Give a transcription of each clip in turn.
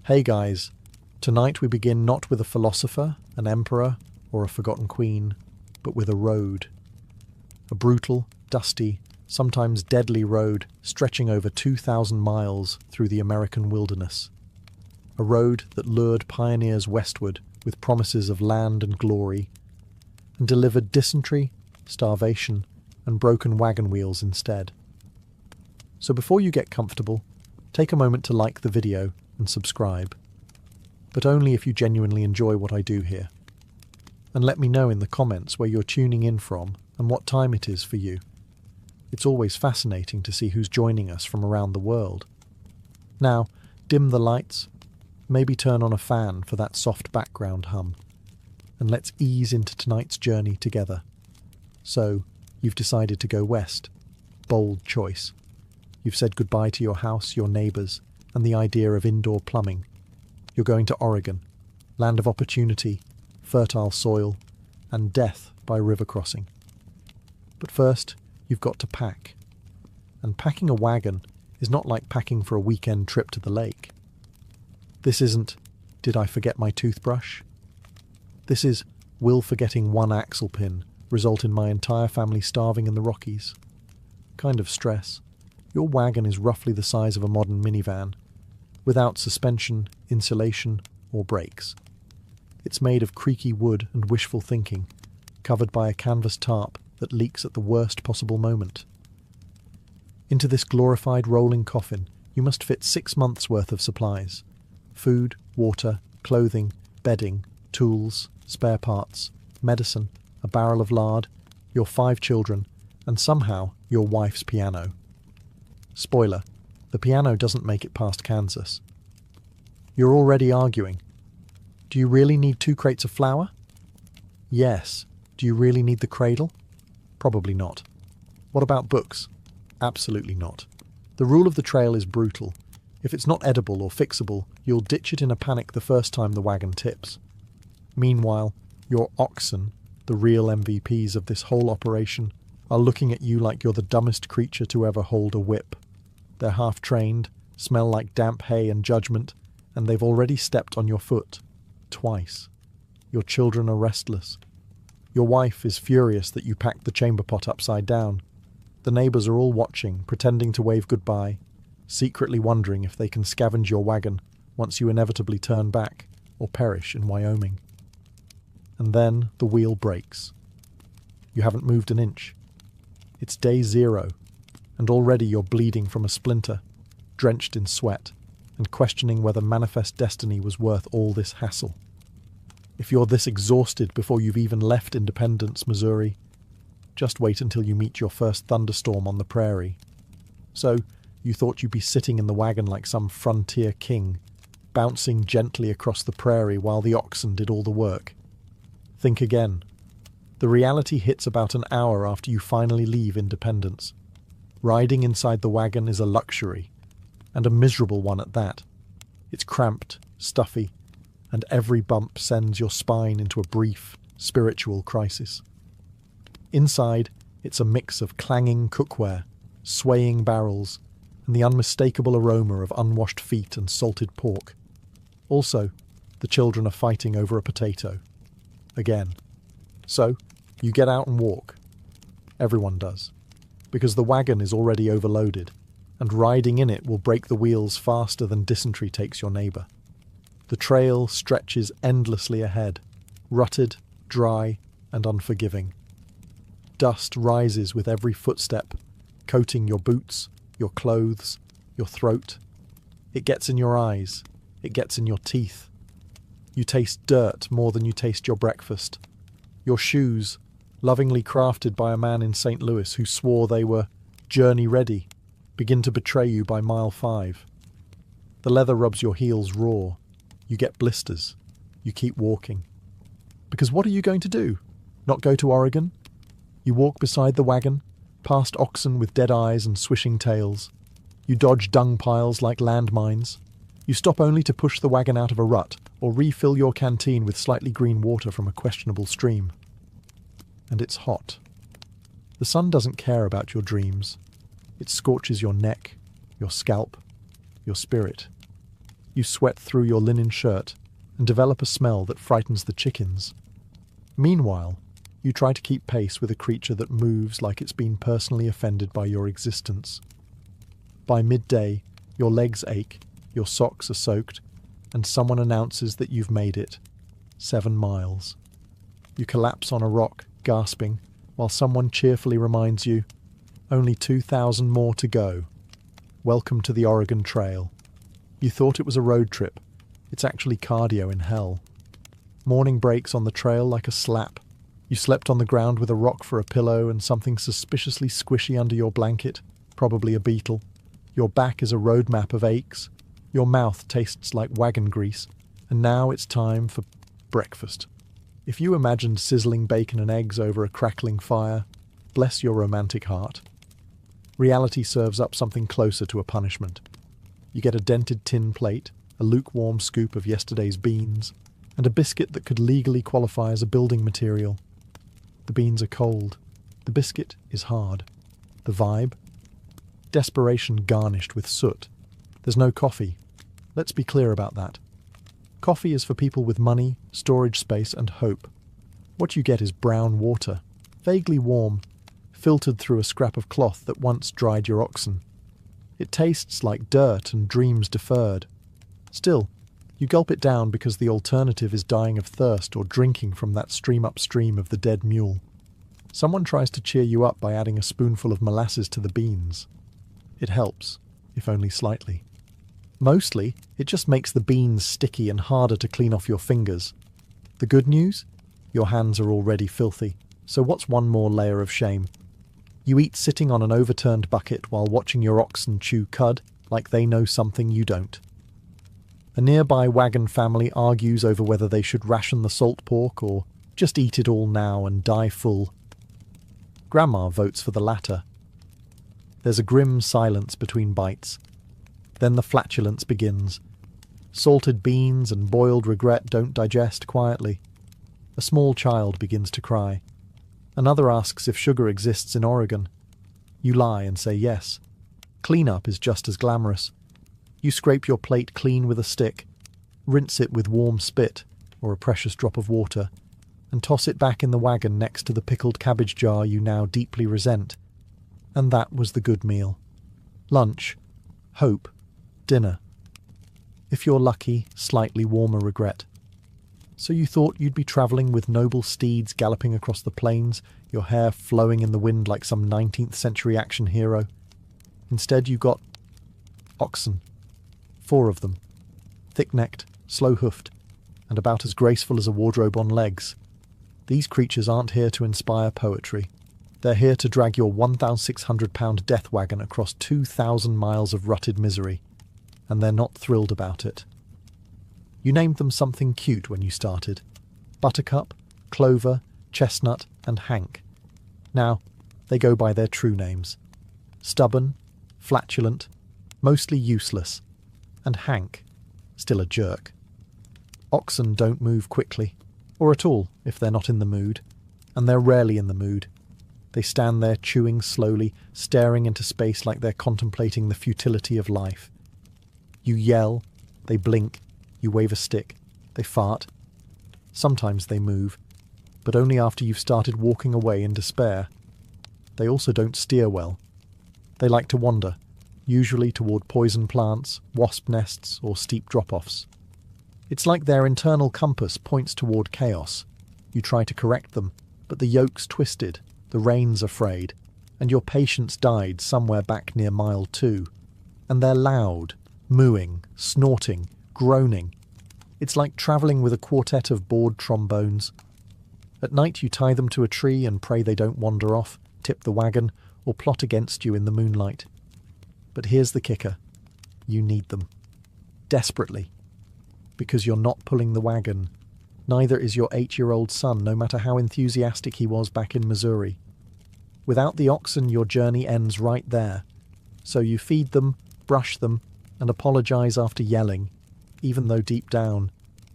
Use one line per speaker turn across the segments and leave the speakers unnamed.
Hey guys, tonight we begin not with a philosopher, an emperor, or a forgotten queen, but with a road. A brutal, dusty, sometimes deadly road stretching over 2,000 miles through the American wilderness. A road that lured pioneers westward with promises of land and glory, and delivered dysentery, starvation, and broken wagon wheels instead. So before you get comfortable, take a moment to like the video and subscribe, but only if you genuinely enjoy what I do here. And let me know in the comments where you're tuning in from and what time it is for you. It's always fascinating to see who's joining us from around the world. Now, dim the lights, maybe turn on a fan for that soft background hum, and let's ease into tonight's journey together. So, you've decided to go west. Bold choice. You've said goodbye to your house, your neighbours, and the idea of indoor plumbing. You're going to Oregon, land of opportunity, fertile soil, and death by river crossing. But first, you've got to pack. And packing a wagon is not like packing for a weekend trip to the lake. This isn't, did I forget my toothbrush? This is, will forgetting one axle pin result in my entire family starving in the Rockies? Kind of stress. Your wagon is roughly the size of a modern minivan, without suspension, insulation, or brakes. It's made of creaky wood and wishful thinking, covered by a canvas tarp that leaks at the worst possible moment. Into this glorified rolling coffin, you must fit 6 months' worth of supplies: food, water, clothing, bedding, tools, spare parts, medicine, a barrel of lard, your 5 children, and somehow your wife's piano. Spoiler, the piano doesn't make it past Kansas. You're already arguing. Do you really need 2 crates of flour? Yes. Do you really need the cradle? Probably not. What about books? Absolutely not. The rule of the trail is brutal. If it's not edible or fixable, you'll ditch it in a panic the first time the wagon tips. Meanwhile, your oxen, the real MVPs of this whole operation, are looking at you like you're the dumbest creature to ever hold a whip. They're half-trained, smell like damp hay and judgment, and they've already stepped on your foot. Twice. Your children are restless. Your wife is furious that you packed the chamber pot upside down. The neighbours are all watching, pretending to wave goodbye, secretly wondering if they can scavenge your wagon once you inevitably turn back or perish in Wyoming. And then the wheel breaks. You haven't moved an inch. It's day 0, and already you're bleeding from a splinter, drenched in sweat, and questioning whether manifest destiny was worth all this hassle. If you're this exhausted before you've even left Independence, Missouri, just wait until you meet your first thunderstorm on the prairie. So, you thought you'd be sitting in the wagon like some frontier king, bouncing gently across the prairie while the oxen did all the work. Think again. The reality hits about an hour after you finally leave Independence. Riding inside the wagon is a luxury, and a miserable one at that. It's cramped, stuffy, and every bump sends your spine into a brief, spiritual crisis. Inside, it's a mix of clanging cookware, swaying barrels, and the unmistakable aroma of unwashed feet and salted pork. Also, the children are fighting over a potato. Again. So, you get out and walk. Everyone does. Because the wagon is already overloaded, and riding in it will break the wheels faster than dysentery takes your neighbour. The trail stretches endlessly ahead, rutted, dry, and unforgiving. Dust rises with every footstep, coating your boots, your clothes, your throat. It gets in your eyes, it gets in your teeth. You taste dirt more than you taste your breakfast. Your shoes, lovingly crafted by a man in St. Louis who swore they were journey-ready, begin to betray you by mile 5. The leather rubs your heels raw. You get blisters. You keep walking. Because what are you going to do? Not go to Oregon? You walk beside the wagon, past oxen with dead eyes and swishing tails. You dodge dung piles like landmines. You stop only to push the wagon out of a rut or refill your canteen with slightly green water from a questionable stream. And it's hot. The sun doesn't care about your dreams. It scorches your neck, your scalp, your spirit. You sweat through your linen shirt and develop a smell that frightens the chickens. Meanwhile, you try to keep pace with a creature that moves like it's been personally offended by your existence. By midday, your legs ache, your socks are soaked, and someone announces that you've made it. 7 miles. You collapse on a rock, gasping, while someone cheerfully reminds you, only 2,000 more to go. Welcome to the Oregon Trail. You thought it was a road trip. It's actually cardio in hell. Morning breaks on the trail like a slap. You slept on the ground with a rock for a pillow and something suspiciously squishy under your blanket, probably a beetle. Your back is a road map of aches. Your mouth tastes like wagon grease. And now it's time for breakfast. If you imagined sizzling bacon and eggs over a crackling fire, bless your romantic heart. Reality serves up something closer to a punishment. You get a dented tin plate, a lukewarm scoop of yesterday's beans, and a biscuit that could legally qualify as a building material. The beans are cold. The biscuit is hard. The vibe? Desperation garnished with soot. There's no coffee. Let's be clear about that. Coffee is for people with money, storage space, and hope. What you get is brown water, vaguely warm, filtered through a scrap of cloth that once dried your oxen. It tastes like dirt and dreams deferred. Still, you gulp it down because the alternative is dying of thirst or drinking from that stream upstream of the dead mule. Someone tries to cheer you up by adding a spoonful of molasses to the beans. It helps, if only slightly. Mostly, it just makes the beans sticky and harder to clean off your fingers. The good news? Your hands are already filthy, so what's one more layer of shame? You eat sitting on an overturned bucket while watching your oxen chew cud like they know something you don't. A nearby wagon family argues over whether they should ration the salt pork or just eat it all now and die full. Grandma votes for the latter. There's a grim silence between bites. Then the flatulence begins. Salted beans and boiled regret don't digest quietly. A small child begins to cry. Another asks if sugar exists in Oregon. You lie and say yes. Cleanup is just as glamorous. You scrape your plate clean with a stick, rinse it with warm spit, or a precious drop of water, and toss it back in the wagon next to the pickled cabbage jar you now deeply resent. And that was the good meal. Lunch, hope, dinner. If you're lucky, slightly warmer regret. So you thought you'd be travelling with noble steeds galloping across the plains, your hair flowing in the wind like some 19th century action hero. Instead you got oxen. 4 of them. Thick-necked, slow-hoofed, and about as graceful as a wardrobe on legs. These creatures aren't here to inspire poetry. They're here to drag your 1,600-pound death wagon across 2,000 miles of rutted misery. And they're not thrilled about it. You named them something cute when you started. Buttercup, Clover, Chestnut, and Hank. Now, they go by their true names. Stubborn, flatulent, mostly useless, and Hank, still a jerk. Oxen don't move quickly, or at all if they're not in the mood, and they're rarely in the mood. They stand there chewing slowly, staring into space like they're contemplating the futility of life. You yell, they blink, you wave a stick, they fart. Sometimes they move, but only after you've started walking away in despair. They also don't steer well. They like to wander, usually toward poison plants, wasp nests, or steep drop-offs. It's like their internal compass points toward chaos. You try to correct them, but the yoke's twisted, the reins are frayed, and your patience died somewhere back near mile 2. And they're loud, mooing, snorting, groaning. It's like travelling with a quartet of bored trombones. At night you tie them to a tree and pray they don't wander off, tip the wagon, or plot against you in the moonlight. But here's the kicker. You need them. Desperately. Because you're not pulling the wagon. Neither is your 8-year-old son, no matter how enthusiastic he was back in Missouri. Without the oxen, your journey ends right there. So you feed them, brush them, and apologize after yelling, even though deep down,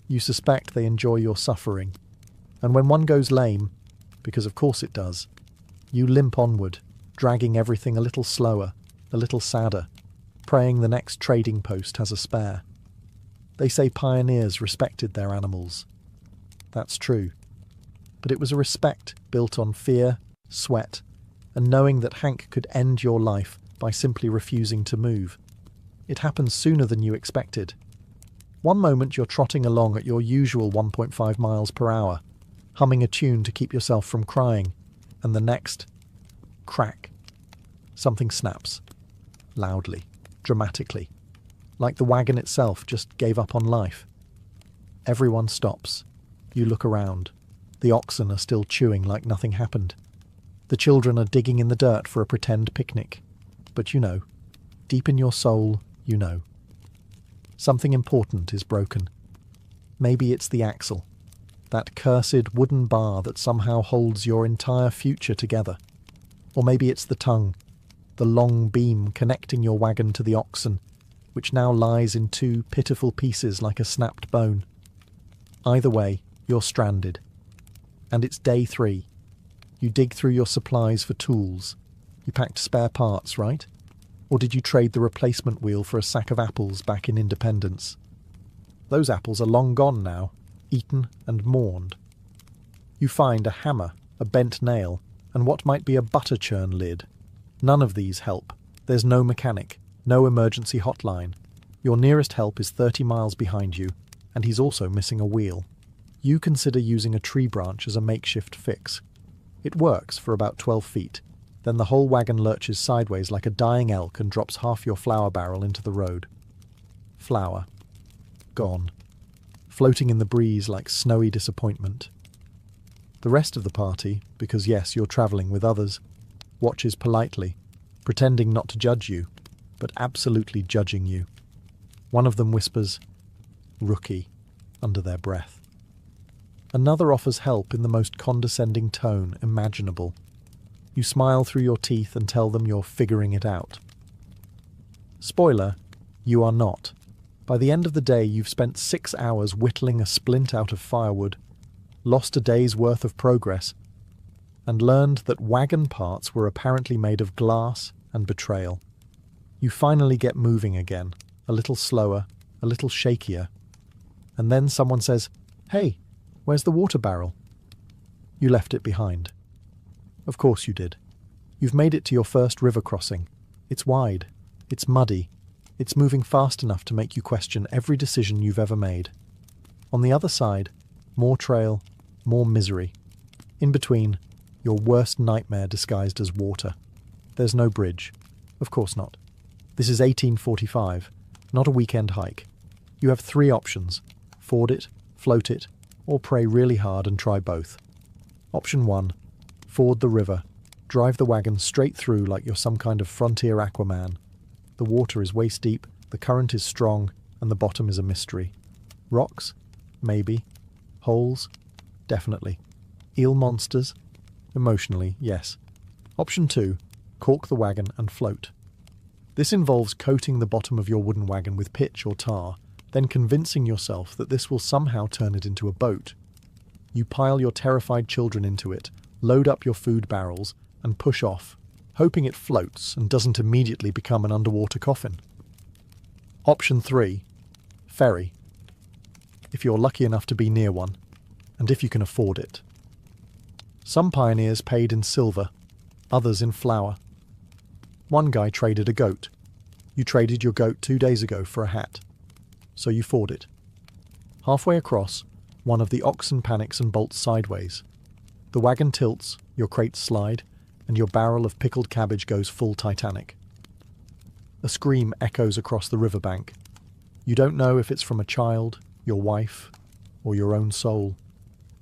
you suspect they enjoy your suffering. And when one goes lame, because of course it does, you limp onward, dragging everything a little slower, a little sadder, praying the next trading post has a spare. They say pioneers respected their animals. That's true. But it was a respect built on fear, sweat, and knowing that Hank could end your life by simply refusing to move. It happened sooner than you expected. One moment you're trotting along at your usual 1.5 miles per hour, humming a tune to keep yourself from crying, and the next, crack. Something snaps. Loudly, dramatically. Like the wagon itself just gave up on life. Everyone stops. You look around. The oxen are still chewing like nothing happened. The children are digging in the dirt for a pretend picnic. But you know, deep in your soul, you know. Something important is broken. Maybe it's the axle. That cursed wooden bar that somehow holds your entire future together. Or maybe it's the tongue, the long beam connecting your wagon to the oxen, which now lies in two pitiful pieces like a snapped bone. Either way, you're stranded. And it's day 3. You dig through your supplies for tools. You packed spare parts, right? Or did you trade the replacement wheel for a sack of apples back in Independence? Those apples are long gone now, eaten and mourned. You find a hammer, a bent nail, and what might be a butter churn lid. None of these help. There's no mechanic, no emergency hotline. Your nearest help is 30 miles behind you, and he's also missing a wheel. You consider using a tree branch as a makeshift fix. It works for about 12 feet. Then the whole wagon lurches sideways like a dying elk and drops half your flour barrel into the road. Flour. Gone. Floating in the breeze like snowy disappointment. The rest of the party, because yes, you're travelling with others, watches politely, pretending not to judge you, but absolutely judging you. One of them whispers, "Rookie," under their breath. Another offers help in the most condescending tone imaginable. You smile through your teeth and tell them you're figuring it out. Spoiler, you are not. By the end of the day, you've spent 6 hours whittling a splint out of firewood, lost a day's worth of progress, and learned that wagon parts were apparently made of glass and betrayal. You finally get moving again, a little slower, a little shakier, and then someone says, "Hey, where's the water barrel?" You left it behind. Of course you did. You've made it to your first river crossing. It's wide. It's muddy. It's moving fast enough to make you question every decision you've ever made. On the other side, more trail, more misery. In between, your worst nightmare disguised as water. There's no bridge. Of course not. This is 1845, not a weekend hike. You have 3 options: ford it, float it, or pray really hard and try both. Option 1. Ford the river. Drive the wagon straight through like you're some kind of frontier Aquaman. The water is waist deep, the current is strong, and the bottom is a mystery. Rocks? Maybe. Holes? Definitely. Eel monsters? Emotionally, yes. Option 2. Cork the wagon and float. This involves coating the bottom of your wooden wagon with pitch or tar, then convincing yourself that this will somehow turn it into a boat. You pile your terrified children into it, load up your food barrels, and push off, hoping it floats and doesn't immediately become an underwater coffin. Option 3. Ferry. If you're lucky enough to be near one, and if you can afford it. Some pioneers paid in silver, others in flour. One guy traded a goat. You traded your goat 2 days ago for a hat. So you ford it. Halfway across, one of the oxen panics and bolts sideways. The wagon tilts, your crates slide, and your barrel of pickled cabbage goes full Titanic. A scream echoes across the riverbank. You don't know if it's from a child, your wife, or your own soul.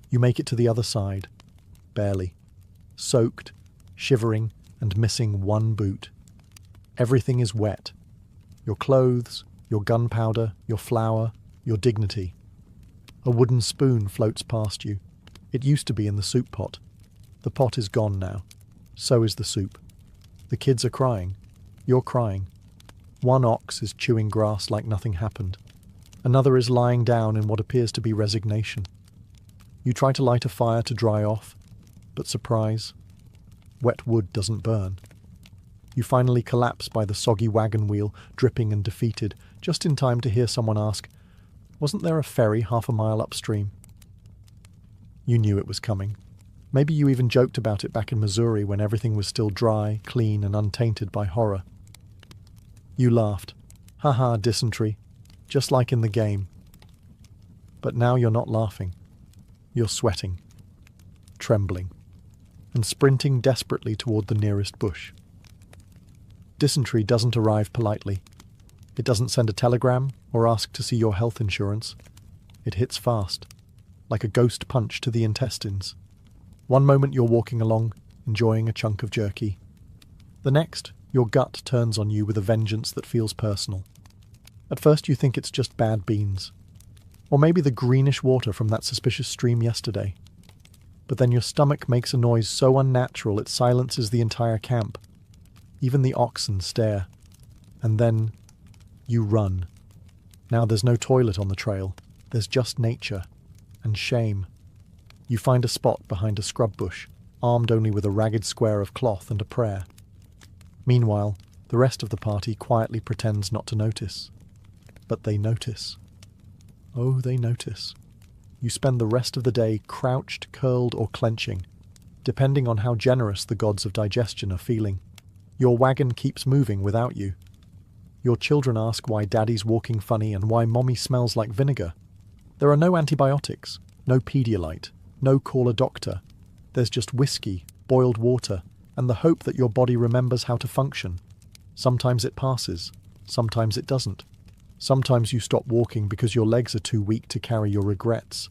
You make it to the other side, barely, soaked, shivering, and missing one boot. Everything is wet. Your clothes, your gunpowder, your flour, your dignity. A wooden spoon floats past you. It used to be in the soup pot. The pot is gone now. So is the soup. The kids are crying. You're crying. One ox is chewing grass like nothing happened. Another is lying down in what appears to be resignation. You try to light a fire to dry off, but surprise, wet wood doesn't burn. You finally collapse by the soggy wagon wheel, dripping and defeated, just in time to hear someone ask, Wasn't there a ferry half a mile upstream? You knew it was coming. Maybe you even joked about it back in Missouri when everything was still dry, clean, and untainted by horror. You laughed. Haha, dysentery. Just like in the game. But now you're not laughing. You're sweating, trembling, and sprinting desperately toward the nearest bush. Dysentery doesn't arrive politely. It doesn't send a telegram or ask to see your health insurance. It hits fast, like a ghost punch to the intestines. One moment you're walking along, enjoying a chunk of jerky. The next, your gut turns on you with a vengeance that feels personal. At first you think it's just bad beans, or maybe the greenish water from that suspicious stream yesterday. But then your stomach makes a noise so unnatural it silences the entire camp. Even the oxen stare. And then you run. Now there's no toilet on the trail. There's just nature. And shame. You find a spot behind a scrub bush, armed only with a ragged square of cloth and a prayer. Meanwhile, the rest of the party quietly pretends not to notice. But they notice. Oh, they notice. You spend the rest of the day crouched, curled, or clenching, depending on how generous the gods of digestion are feeling. Your wagon keeps moving without you. Your children ask why daddy's walking funny and why mommy smells like vinegar. There are no antibiotics, no Pedialyte, no call a doctor. There's just whiskey, boiled water, and the hope that your body remembers how to function. Sometimes it passes, sometimes it doesn't. Sometimes you stop walking because your legs are too weak to carry your regrets.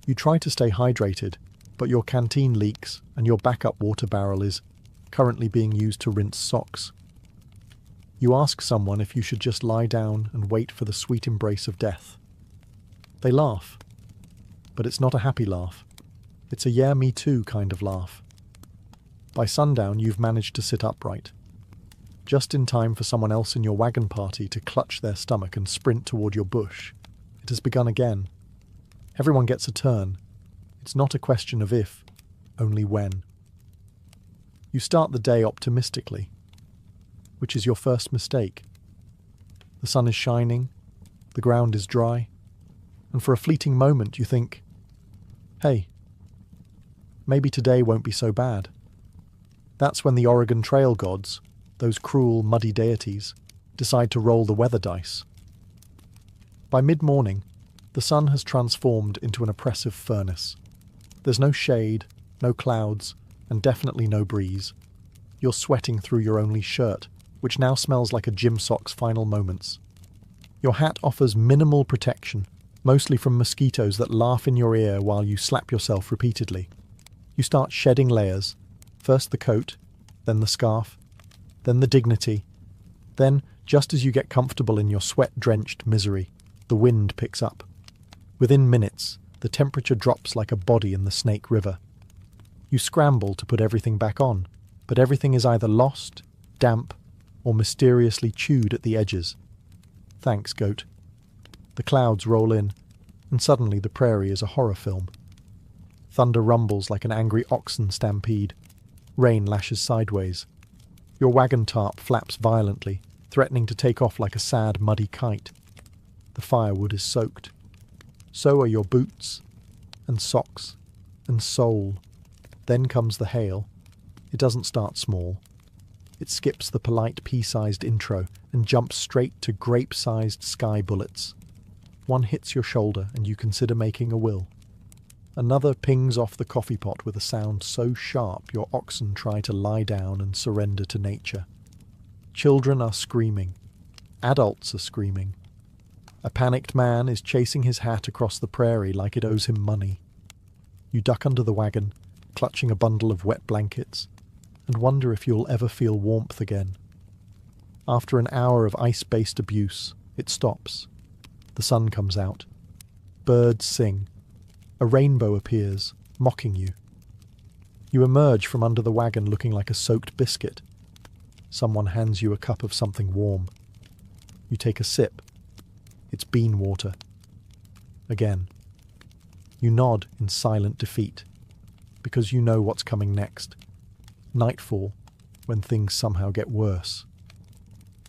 You try to stay hydrated, but your canteen leaks and your backup water barrel is currently being used to rinse socks. You ask someone if you should just lie down and wait for the sweet embrace of death. They laugh, but it's not a happy laugh. It's a yeah, me too kind of laugh. By sundown, you've managed to sit upright, just in time for someone else in your wagon party to clutch their stomach and sprint toward your bush. It has begun again. Everyone gets a turn. It's not a question of if, only when. You start the day optimistically, which is your first mistake. The sun is shining, the ground is dry, and for a fleeting moment you think, hey, maybe today won't be so bad. That's when the Oregon Trail gods, those cruel, muddy deities, decide to roll the weather dice. By mid-morning, the sun has transformed into an oppressive furnace. There's no shade, no clouds, and definitely no breeze. You're sweating through your only shirt, which now smells like a gym sock's final moments. Your hat offers minimal protection, mostly from mosquitoes that laugh in your ear while you slap yourself repeatedly. You start shedding layers, first the coat, then the scarf, then the dignity. Then, just as you get comfortable in your sweat-drenched misery, the wind picks up. Within minutes, the temperature drops like a body in the Snake River. You scramble to put everything back on, but everything is either lost, damp, or mysteriously chewed at the edges. Thanks, goat. The clouds roll in, and suddenly the prairie is a horror film. Thunder rumbles like an angry oxen stampede. Rain lashes sideways. Your wagon tarp flaps violently, threatening to take off like a sad, muddy kite. The firewood is soaked. So are your boots, and socks, and sole. Then comes the hail. It doesn't start small. It skips the polite pea-sized intro and jumps straight to grape-sized sky bullets. One hits your shoulder and you consider making a will. Another pings off the coffee pot with a sound so sharp your oxen try to lie down and surrender to nature. Children are screaming. Adults are screaming. A panicked man is chasing his hat across the prairie like it owes him money. You duck under the wagon, clutching a bundle of wet blankets, and wonder if you'll ever feel warmth again. After an hour of ice-based abuse, it stops. The sun comes out. Birds sing. A rainbow appears, mocking you. You emerge from under the wagon looking like a soaked biscuit. Someone hands you a cup of something warm. You take a sip. It's bean water. Again. You nod in silent defeat, because you know what's coming next. Nightfall, when things somehow get worse.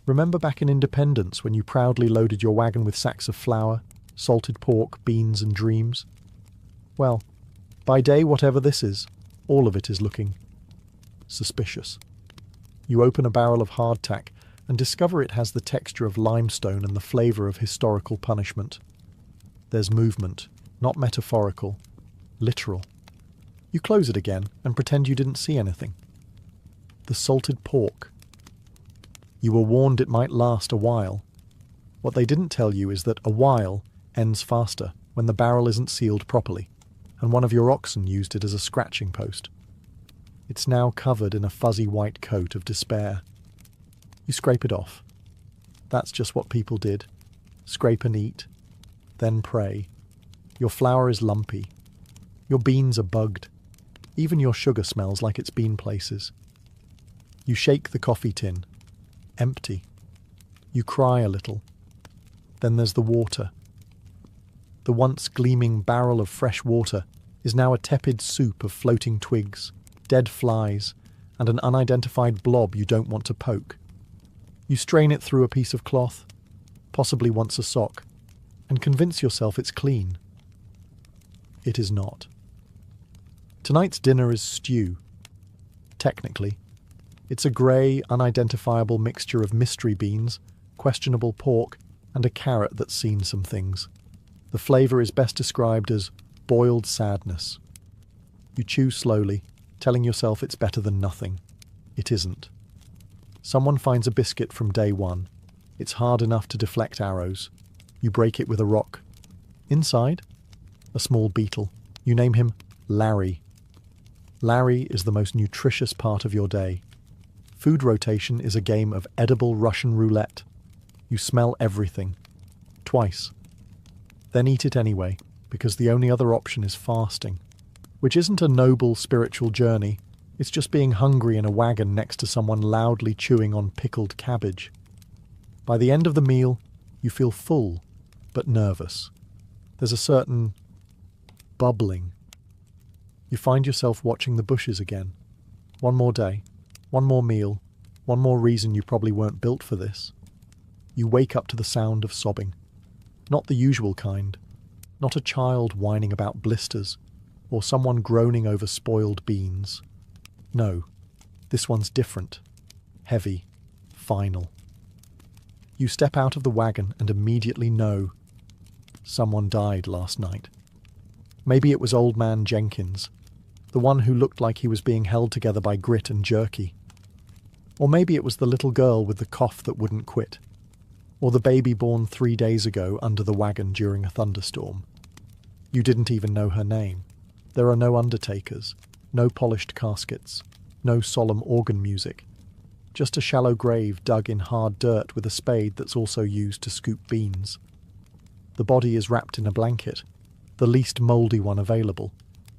Remember back in Independence when you proudly loaded your wagon with sacks of flour, salted pork, beans and dreams. Well, by day whatever this is, all of it is looking suspicious. You open a barrel of hardtack and discover it has the texture of limestone and the flavour of historical punishment. There's movement, not metaphorical, literal. You close it again and pretend you didn't see anything. The salted pork. You were warned it might last a while. What they didn't tell you is that a while ends faster when the barrel isn't sealed properly, and one of your oxen used it as a scratching post. It's now covered in a fuzzy white coat of despair. You scrape it off. That's just what people did. Scrape and eat, then pray. Your flour is lumpy. Your beans are bugged. Even your sugar smells like it's been places. You shake the coffee tin. Empty. You cry a little. Then there's the water. The once gleaming barrel of fresh water is now a tepid soup of floating twigs, dead flies, and an unidentified blob you don't want to poke. You strain it through a piece of cloth, possibly once a sock, and convince yourself it's clean. It is not. Tonight's dinner is stew. Technically, it's a grey, unidentifiable mixture of mystery beans, questionable pork, and a carrot that's seen some things. The flavour is best described as boiled sadness. You chew slowly, telling yourself it's better than nothing. It isn't. Someone finds a biscuit from day one. It's hard enough to deflect arrows. You break it with a rock. Inside, a small beetle. You name him Larry. Larry is the most nutritious part of your day. Food rotation is a game of edible Russian roulette. You smell everything. Twice. Then eat it anyway, because the only other option is fasting, which isn't a noble spiritual journey. It's just being hungry in a wagon next to someone loudly chewing on pickled cabbage. By the end of the meal, you feel full, but nervous. There's a certain bubbling. You find yourself watching the bushes again. One more day, one more meal, one more reason you probably weren't built for this. You wake up to the sound of sobbing. Not the usual kind. Not a child whining about blisters, or someone groaning over spoiled beans. No, this one's different. Heavy. Final. You step out of the wagon and immediately know someone died last night. Maybe it was old man Jenkins, the one who looked like he was being held together by grit and jerky. Or maybe it was the little girl with the cough that wouldn't quit. Or the baby born 3 days ago under the wagon during a thunderstorm. You didn't even know her name. There are no undertakers, no polished caskets, no solemn organ music. Just a shallow grave dug in hard dirt with a spade that's also used to scoop beans. The body is wrapped in a blanket, the least mouldy one available,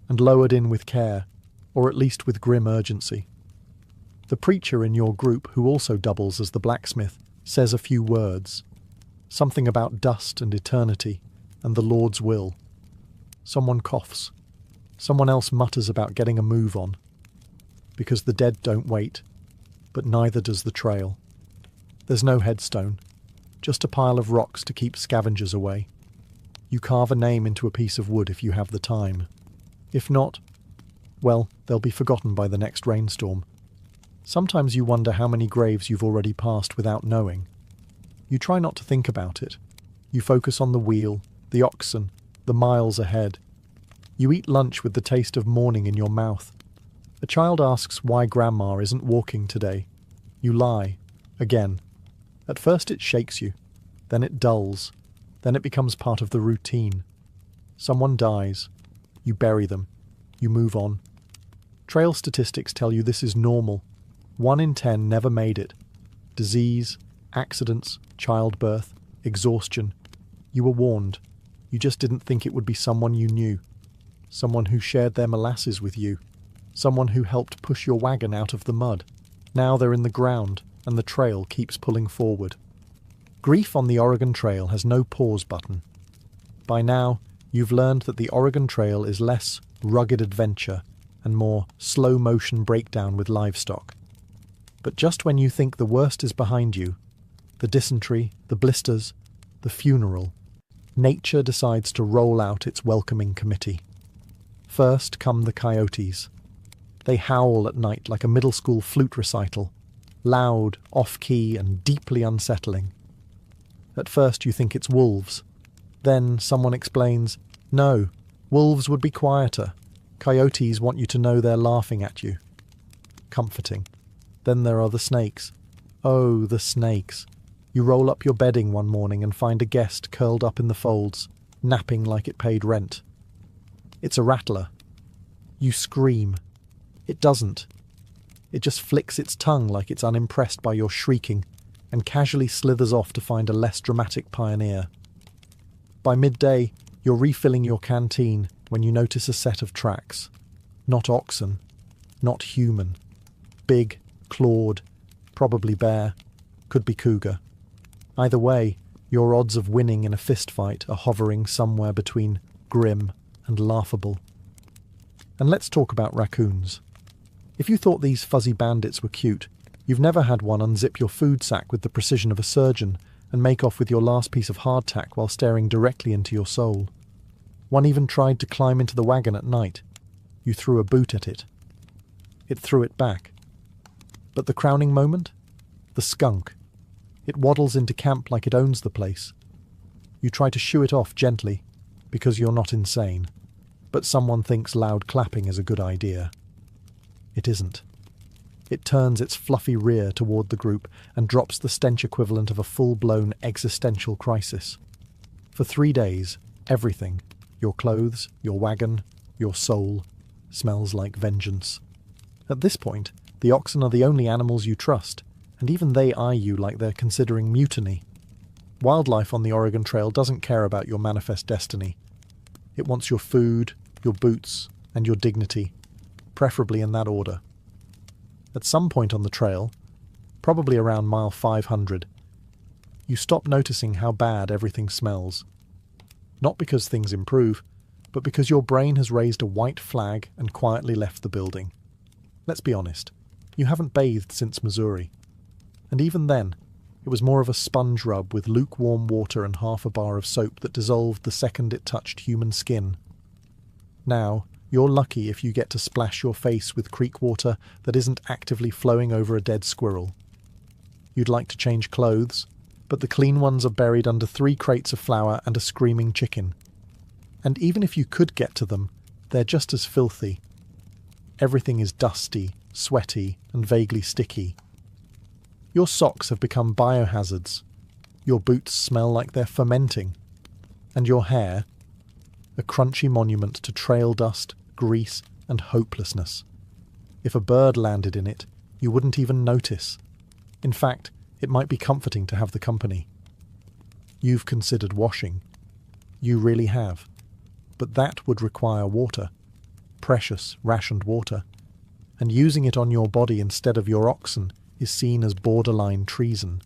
and lowered in with care, or at least with grim urgency. The preacher in your group, who also doubles as the blacksmith, says a few words. Something about dust and eternity, and the Lord's will. Someone coughs. Someone else mutters about getting a move on. Because the dead don't wait, but neither does the trail. There's no headstone, just a pile of rocks to keep scavengers away. You carve a name into a piece of wood if you have the time. If not, well, they'll be forgotten by the next rainstorm. Sometimes you wonder how many graves you've already passed without knowing. You try not to think about it. You focus on the wheel, the oxen, the miles ahead. You eat lunch with the taste of morning in your mouth. A child asks why Grandma isn't walking today. You lie. Again. At first it shakes you. Then it dulls. Then it becomes part of the routine. Someone dies. You bury them. You move on. Trail statistics tell you this is normal. 1 in 10 never made it. Disease, accidents, childbirth, exhaustion. You were warned. You just didn't think it would be someone you knew. Someone who shared their molasses with you. Someone who helped push your wagon out of the mud. Now they're in the ground, and the trail keeps pulling forward. Grief on the Oregon Trail has no pause button. By now, you've learned that the Oregon Trail is less rugged adventure and more slow-motion breakdown with livestock. But just when you think the worst is behind you, the dysentery, the blisters, the funeral, nature decides to roll out its welcoming committee. First come the coyotes. They howl at night like a middle school flute recital, loud, off-key, and deeply unsettling. At first you think it's wolves. Then someone explains, no, wolves would be quieter. Coyotes want you to know they're laughing at you. Comforting. Then there are the snakes. Oh, the snakes. You roll up your bedding one morning and find a guest curled up in the folds, napping like it paid rent. It's a rattler. You scream. It doesn't. It just flicks its tongue like it's unimpressed by your shrieking and casually slithers off to find a less dramatic pioneer. By midday, you're refilling your canteen when you notice a set of tracks. Not oxen. Not human. Big, clawed, probably bear, could be cougar. Either way, your odds of winning in a fistfight are hovering somewhere between grim and laughable. And let's talk about raccoons. If you thought these fuzzy bandits were cute, you've never had one unzip your food sack with the precision of a surgeon and make off with your last piece of hardtack while staring directly into your soul. One even tried to climb into the wagon at night. You threw a boot at it. It threw it back. But the crowning moment? The skunk. It waddles into camp like it owns the place. You try to shoo it off gently, because you're not insane, but someone thinks loud clapping is a good idea. It isn't. It turns its fluffy rear toward the group and drops the stench equivalent of a full-blown existential crisis. For 3 days, everything, your clothes, your wagon, your soul, smells like vengeance. At this point, the oxen are the only animals you trust, and even they eye you like they're considering mutiny. Wildlife on the Oregon Trail doesn't care about your manifest destiny. It wants your food, your boots, and your dignity, preferably in that order. At some point on the trail, probably around mile 500, you stop noticing how bad everything smells. Not because things improve, but because your brain has raised a white flag and quietly left the building. Let's be honest, you haven't bathed since Missouri. And even then, it was more of a sponge rub with lukewarm water and half a bar of soap that dissolved the second it touched human skin. Now, you're lucky if you get to splash your face with creek water that isn't actively flowing over a dead squirrel. You'd like to change clothes, but the clean ones are buried under 3 crates of flour and a screaming chicken. And even if you could get to them, they're just as filthy. Everything is dusty, sweaty, and vaguely sticky. Your socks have become biohazards. Your boots smell like they're fermenting. And your hair, a crunchy monument to trail dust, grease, and hopelessness. If a bird landed in it, you wouldn't even notice. In fact, it might be comforting to have the company. You've considered washing. You really have. But that would require water. Precious, rationed water. And using it on your body instead of your oxen is seen as borderline treason.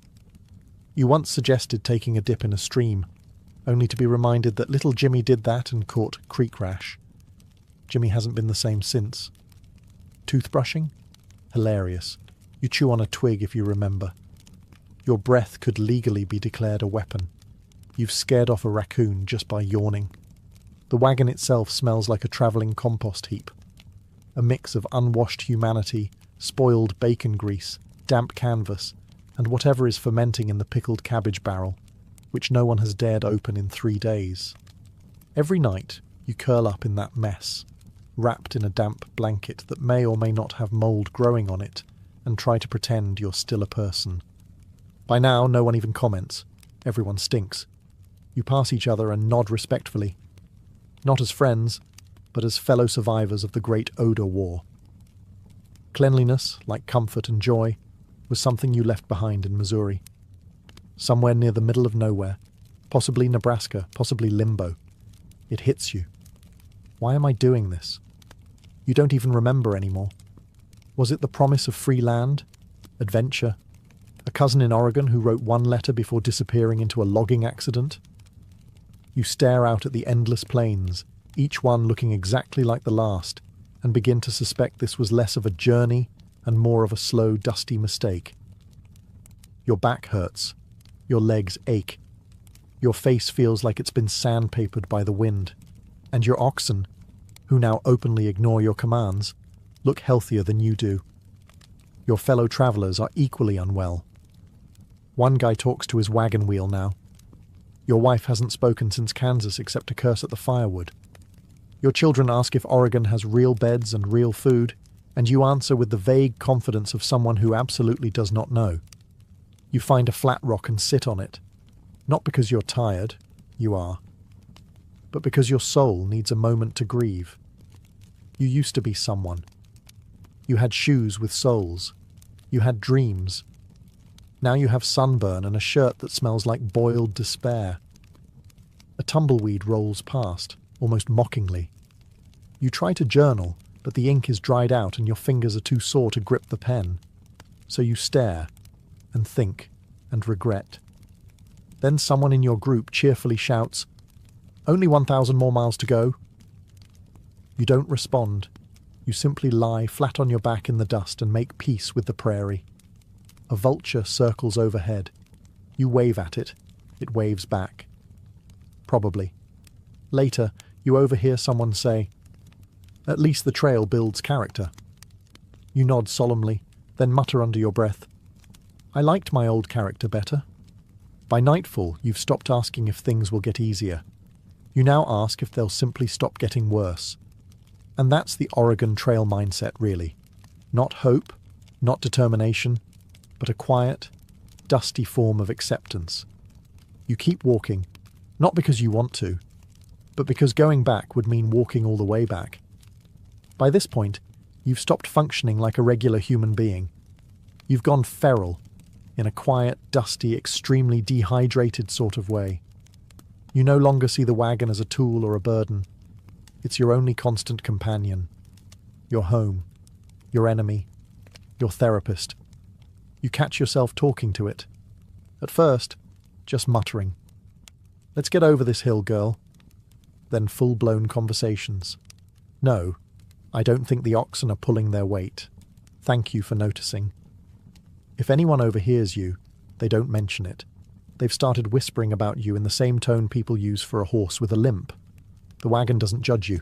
You once suggested taking a dip in a stream, only to be reminded that little Jimmy did that and caught creek rash. Jimmy hasn't been the same since. Toothbrushing? Hilarious. You chew on a twig if you remember. Your breath could legally be declared a weapon. You've scared off a raccoon just by yawning. The wagon itself smells like a travelling compost heap. A mix of unwashed humanity, spoiled bacon grease, damp canvas, and whatever is fermenting in the pickled cabbage barrel, which no one has dared open in 3 days. Every night, you curl up in that mess, wrapped in a damp blanket that may or may not have mould growing on it, and try to pretend you're still a person. By now, no one even comments. Everyone stinks. You pass each other and nod respectfully. Not as friends, but as fellow survivors of the Great Odor War. Cleanliness, like comfort and joy, was something you left behind in Missouri. Somewhere near the middle of nowhere, possibly Nebraska, possibly limbo. It hits you. Why am I doing this? You don't even remember anymore. Was it the promise of free land? Adventure? A cousin in Oregon who wrote one letter before disappearing into a logging accident? You stare out at the endless plains, each one looking exactly like the last, and begin to suspect this was less of a journey and more of a slow, dusty mistake. Your back hurts. Your legs ache. Your face feels like it's been sandpapered by the wind, and your oxen, who now openly ignore your commands, look healthier than you do. Your fellow travellers are equally unwell. One guy talks to his wagon wheel now. Your wife hasn't spoken since Kansas except to curse at the firewood. Your children ask if Oregon has real beds and real food, and you answer with the vague confidence of someone who absolutely does not know. You find a flat rock and sit on it. Not because you're tired, you are, but because your soul needs a moment to grieve. You used to be someone. You had shoes with soles. You had dreams. Now you have sunburn and a shirt that smells like boiled despair. A tumbleweed rolls past, almost mockingly. You try to journal, but the ink is dried out and your fingers are too sore to grip the pen. So you stare, and think, and regret. Then someone in your group cheerfully shouts, "Only 1,000 more miles to go." You don't respond. You simply lie flat on your back in the dust and make peace with the prairie. A vulture circles overhead. You wave at it. It waves back. Probably. Later, you overhear someone say, "At least the trail builds character." You nod solemnly, then mutter under your breath, "I liked my old character better." By nightfall, you've stopped asking if things will get easier. You now ask if they'll simply stop getting worse. And that's the Oregon Trail mindset, really. Not hope, not determination, but a quiet, dusty form of acceptance. You keep walking, not because you want to, but because going back would mean walking all the way back. By this point, you've stopped functioning like a regular human being. You've gone feral, in a quiet, dusty, extremely dehydrated sort of way. You no longer see the wagon as a tool or a burden. It's your only constant companion. Your home. Your enemy. Your therapist. You catch yourself talking to it. At first, just muttering. "Let's get over this hill, girl." Then full-blown conversations. "No, I don't think the oxen are pulling their weight. Thank you for noticing." If anyone overhears you, they don't mention it. They've started whispering about you in the same tone people use for a horse with a limp. The wagon doesn't judge you.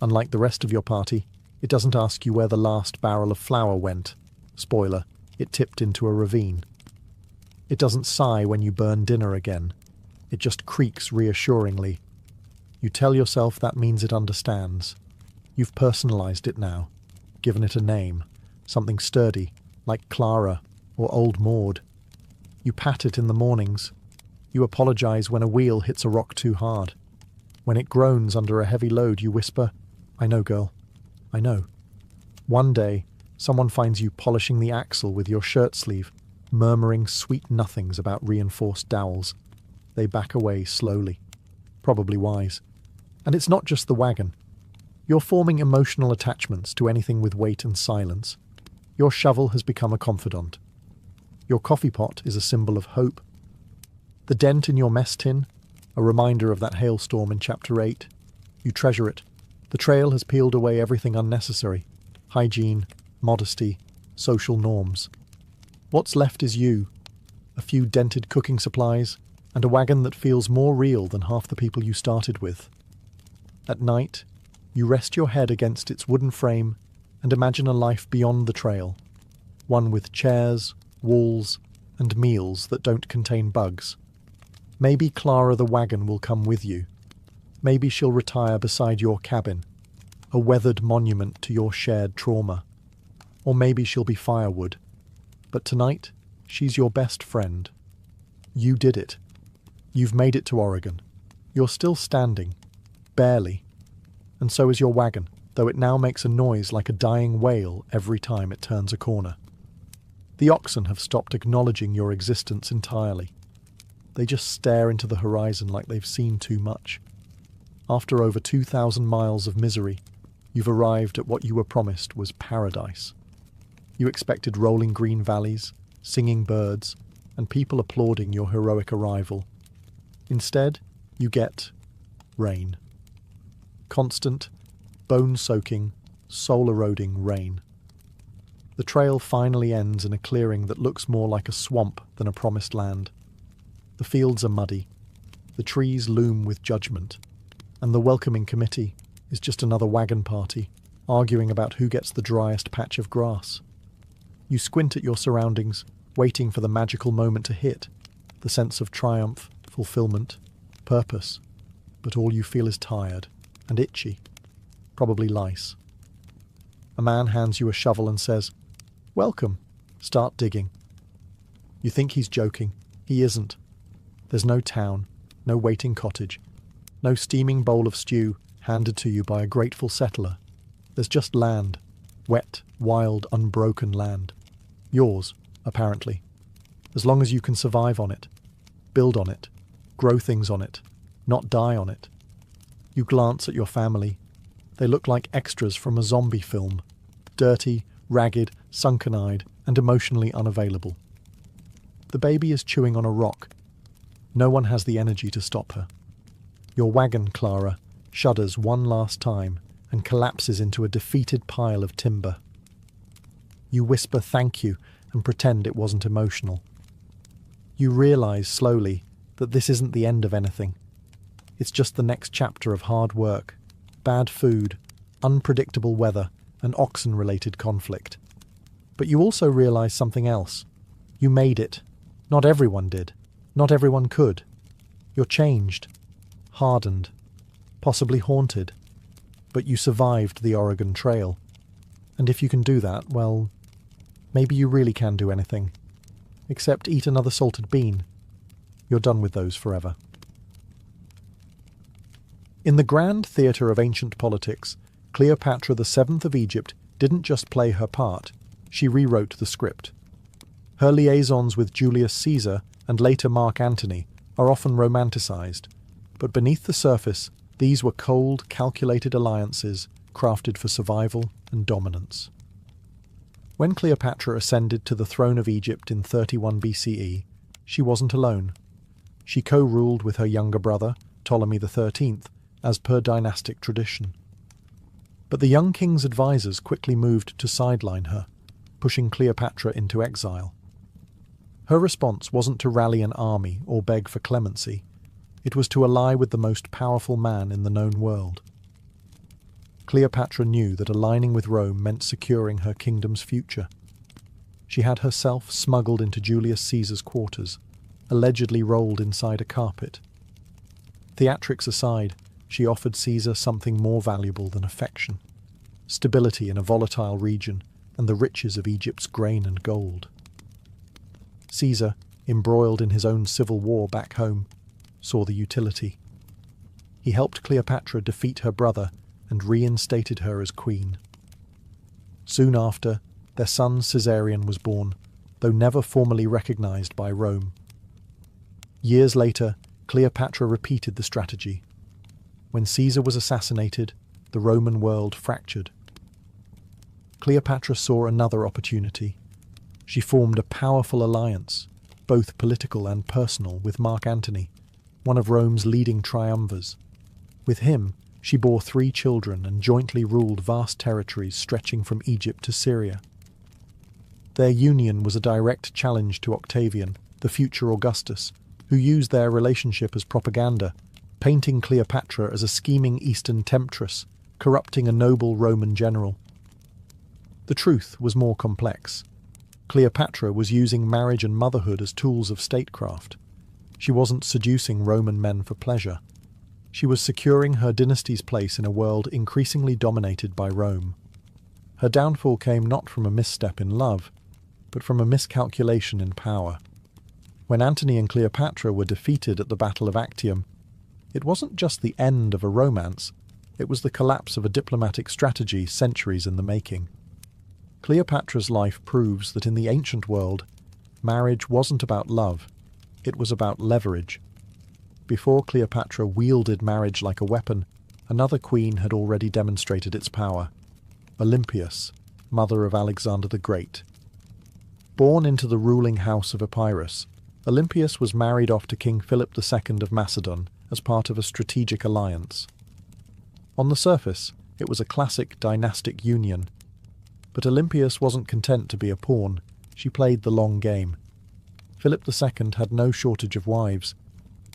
Unlike the rest of your party, it doesn't ask you where the last barrel of flour went. Spoiler, it tipped into a ravine. It doesn't sigh when you burn dinner again. It just creaks reassuringly. You tell yourself that means it understands. You've personalized it now, given it a name, something sturdy, like Clara or Old Maud. You pat it in the mornings. You apologize when a wheel hits a rock too hard. When it groans under a heavy load, you whisper, "I know, girl. I know." One day, someone finds you polishing the axle with your shirt sleeve, murmuring sweet nothings about reinforced dowels. They back away slowly. Probably wise. And it's not just the wagon. You're forming emotional attachments to anything with weight and silence. Your shovel has become a confidant. Your coffee pot is a symbol of hope. The dent in your mess tin, a reminder of that hailstorm in Chapter 8. You treasure it. The trail has peeled away everything unnecessary. Hygiene, modesty, social norms. What's left is you. A few dented cooking supplies, and a wagon that feels more real than half the people you started with. At night, you rest your head against its wooden frame and imagine a life beyond the trail. One with chairs, walls, and meals that don't contain bugs. Maybe Clara the wagon will come with you. Maybe she'll retire beside your cabin, a weathered monument to your shared trauma. Or maybe she'll be firewood. But tonight, she's your best friend. You did it. You've made it to Oregon. You're still standing. Barely. And so is your wagon, though it now makes a noise like a dying whale every time it turns a corner. The oxen have stopped acknowledging your existence entirely. They just stare into the horizon like they've seen too much. After over 2,000 miles of misery, you've arrived at what you were promised was paradise. You expected rolling green valleys, singing birds, and people applauding your heroic arrival. Instead, you get rain. Constant, bone-soaking, soul-eroding rain. The trail finally ends in a clearing that looks more like a swamp than a promised land. The fields are muddy. The trees loom with judgment, and the welcoming committee is just another wagon party, arguing about who gets the driest patch of grass. You squint at your surroundings, waiting for the magical moment to hit, the sense of triumph, fulfillment, purpose, but all you feel is tired and itchy, probably lice. A man hands you a shovel and says, "Welcome, start digging." You think he's joking. He isn't. There's no town, no waiting cottage, no steaming bowl of stew handed to you by a grateful settler. There's just land, wet, wild, unbroken land. Yours, apparently, as long as you can survive on it, build on it, grow things on it, not die on it. You glance at your family. They look like extras from a zombie film, dirty, ragged, sunken-eyed, and emotionally unavailable. The baby is chewing on a rock. No one has the energy to stop her. Your wagon, Clara, shudders one last time and collapses into a defeated pile of timber. You whisper thank you and pretend it wasn't emotional. You realise slowly that this isn't the end of anything. It's just the next chapter of hard work, bad food, unpredictable weather, and oxen-related conflict. But you also realise something else. You made it. Not everyone did. Not everyone could. You're changed, hardened, possibly haunted. But you survived the Oregon Trail. And if you can do that, well, maybe you really can do anything. Except eat another salted bean. You're done with those forever. In the grand theatre of ancient politics, Cleopatra VII of Egypt didn't just play her part, she rewrote the script. Her liaisons with Julius Caesar and later Mark Antony are often romanticized, but beneath the surface, these were cold, calculated alliances crafted for survival and dominance. When Cleopatra ascended to the throne of Egypt in 31 BCE, she wasn't alone. She co-ruled with her younger brother, Ptolemy XIII, as per dynastic tradition. But the young king's advisors quickly moved to sideline her, pushing Cleopatra into exile. Her response wasn't to rally an army or beg for clemency. It was to ally with the most powerful man in the known world. Cleopatra knew that aligning with Rome meant securing her kingdom's future. She had herself smuggled into Julius Caesar's quarters, allegedly rolled inside a carpet. Theatrics aside, she offered Caesar something more valuable than affection: stability in a volatile region and the riches of Egypt's grain and gold. Caesar, embroiled in his own civil war back home, saw the utility. He helped Cleopatra defeat her brother and reinstated her as queen. Soon after, their son Caesarion was born, though never formally recognized by Rome. Years later, Cleopatra repeated the strategy. When Caesar was assassinated, the Roman world fractured. Cleopatra saw another opportunity. She formed a powerful alliance, both political and personal, with Mark Antony, one of Rome's leading triumvirs. With him, she bore 3 children and jointly ruled vast territories stretching from Egypt to Syria. Their union was a direct challenge to Octavian, the future Augustus, who used their relationship as propaganda, painting Cleopatra as a scheming Eastern temptress, corrupting a noble Roman general. The truth was more complex. Cleopatra was using marriage and motherhood as tools of statecraft. She wasn't seducing Roman men for pleasure. She was securing her dynasty's place in a world increasingly dominated by Rome. Her downfall came not from a misstep in love, but from a miscalculation in power. When Antony and Cleopatra were defeated at the Battle of Actium, it wasn't just the end of a romance, it was the collapse of a diplomatic strategy centuries in the making. Cleopatra's life proves that in the ancient world, marriage wasn't about love, it was about leverage. Before Cleopatra wielded marriage like a weapon, another queen had already demonstrated its power: Olympias, mother of Alexander the Great. Born into the ruling house of Epirus, Olympias was married off to King Philip II of Macedon as part of a strategic alliance. On the surface, it was a classic dynastic union. But Olympias wasn't content to be a pawn. She played the long game. Philip II had no shortage of wives.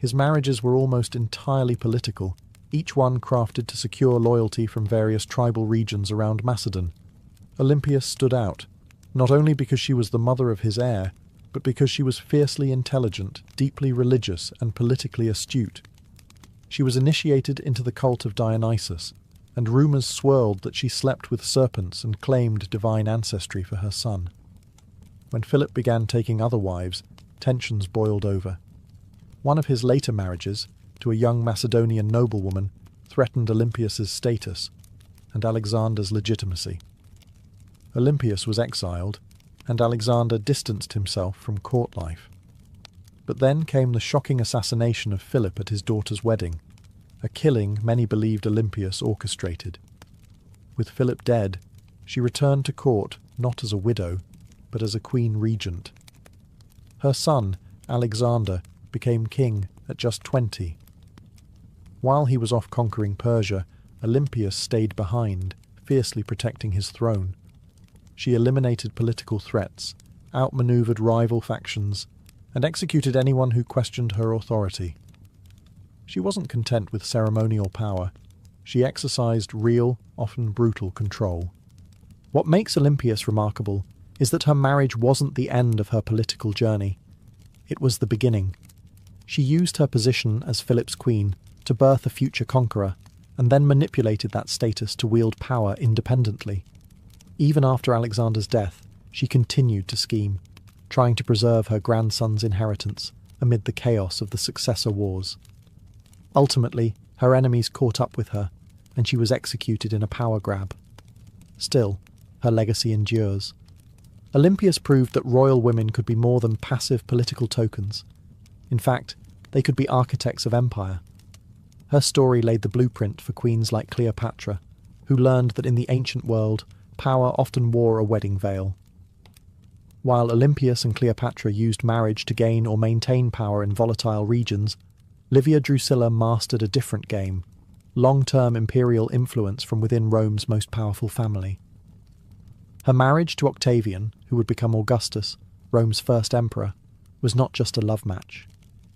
His marriages were almost entirely political, each one crafted to secure loyalty from various tribal regions around Macedon. Olympias stood out, not only because she was the mother of his heir, but because she was fiercely intelligent, deeply religious, and politically astute. She was initiated into the cult of Dionysus, and rumours swirled that she slept with serpents and claimed divine ancestry for her son. When Philip began taking other wives, tensions boiled over. One of his later marriages, to a young Macedonian noblewoman, threatened Olympias's status and Alexander's legitimacy. Olympias was exiled, and Alexander distanced himself from court life. But then came the shocking assassination of Philip at his daughter's wedding, a killing many believed Olympias orchestrated. With Philip dead, she returned to court not as a widow, but as a queen regent. Her son, Alexander, became king at just 20. While he was off conquering Persia, Olympias stayed behind, fiercely protecting his throne. She eliminated political threats, outmaneuvered rival factions, and executed anyone who questioned her authority. She wasn't content with ceremonial power. She exercised real, often brutal control. What makes Olympias remarkable is that her marriage wasn't the end of her political journey. It was the beginning. She used her position as Philip's queen to birth a future conqueror, and then manipulated that status to wield power independently. Even after Alexander's death, she continued to scheme, trying to preserve her grandson's inheritance amid the chaos of the successor wars. Ultimately, her enemies caught up with her, and she was executed in a power grab. Still, her legacy endures. Olympias proved that royal women could be more than passive political tokens. In fact, they could be architects of empire. Her story laid the blueprint for queens like Cleopatra, who learned that in the ancient world, power often wore a wedding veil. While Olympias and Cleopatra used marriage to gain or maintain power in volatile regions, Livia Drusilla mastered a different game, long-term imperial influence from within Rome's most powerful family. Her marriage to Octavian, who would become Augustus, Rome's first emperor, was not just a love match.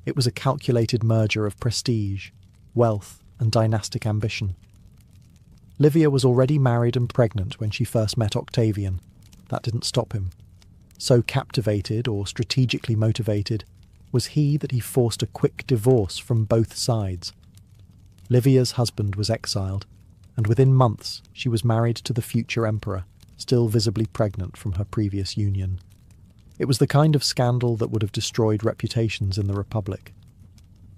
It was a calculated merger of prestige, wealth, and dynastic ambition. Livia was already married and pregnant when she first met Octavian. That didn't stop him. So captivated or strategically motivated was he that he forced a quick divorce from both sides. Livia's husband was exiled, and within months she was married to the future emperor, still visibly pregnant from her previous union. It was the kind of scandal that would have destroyed reputations in the Republic.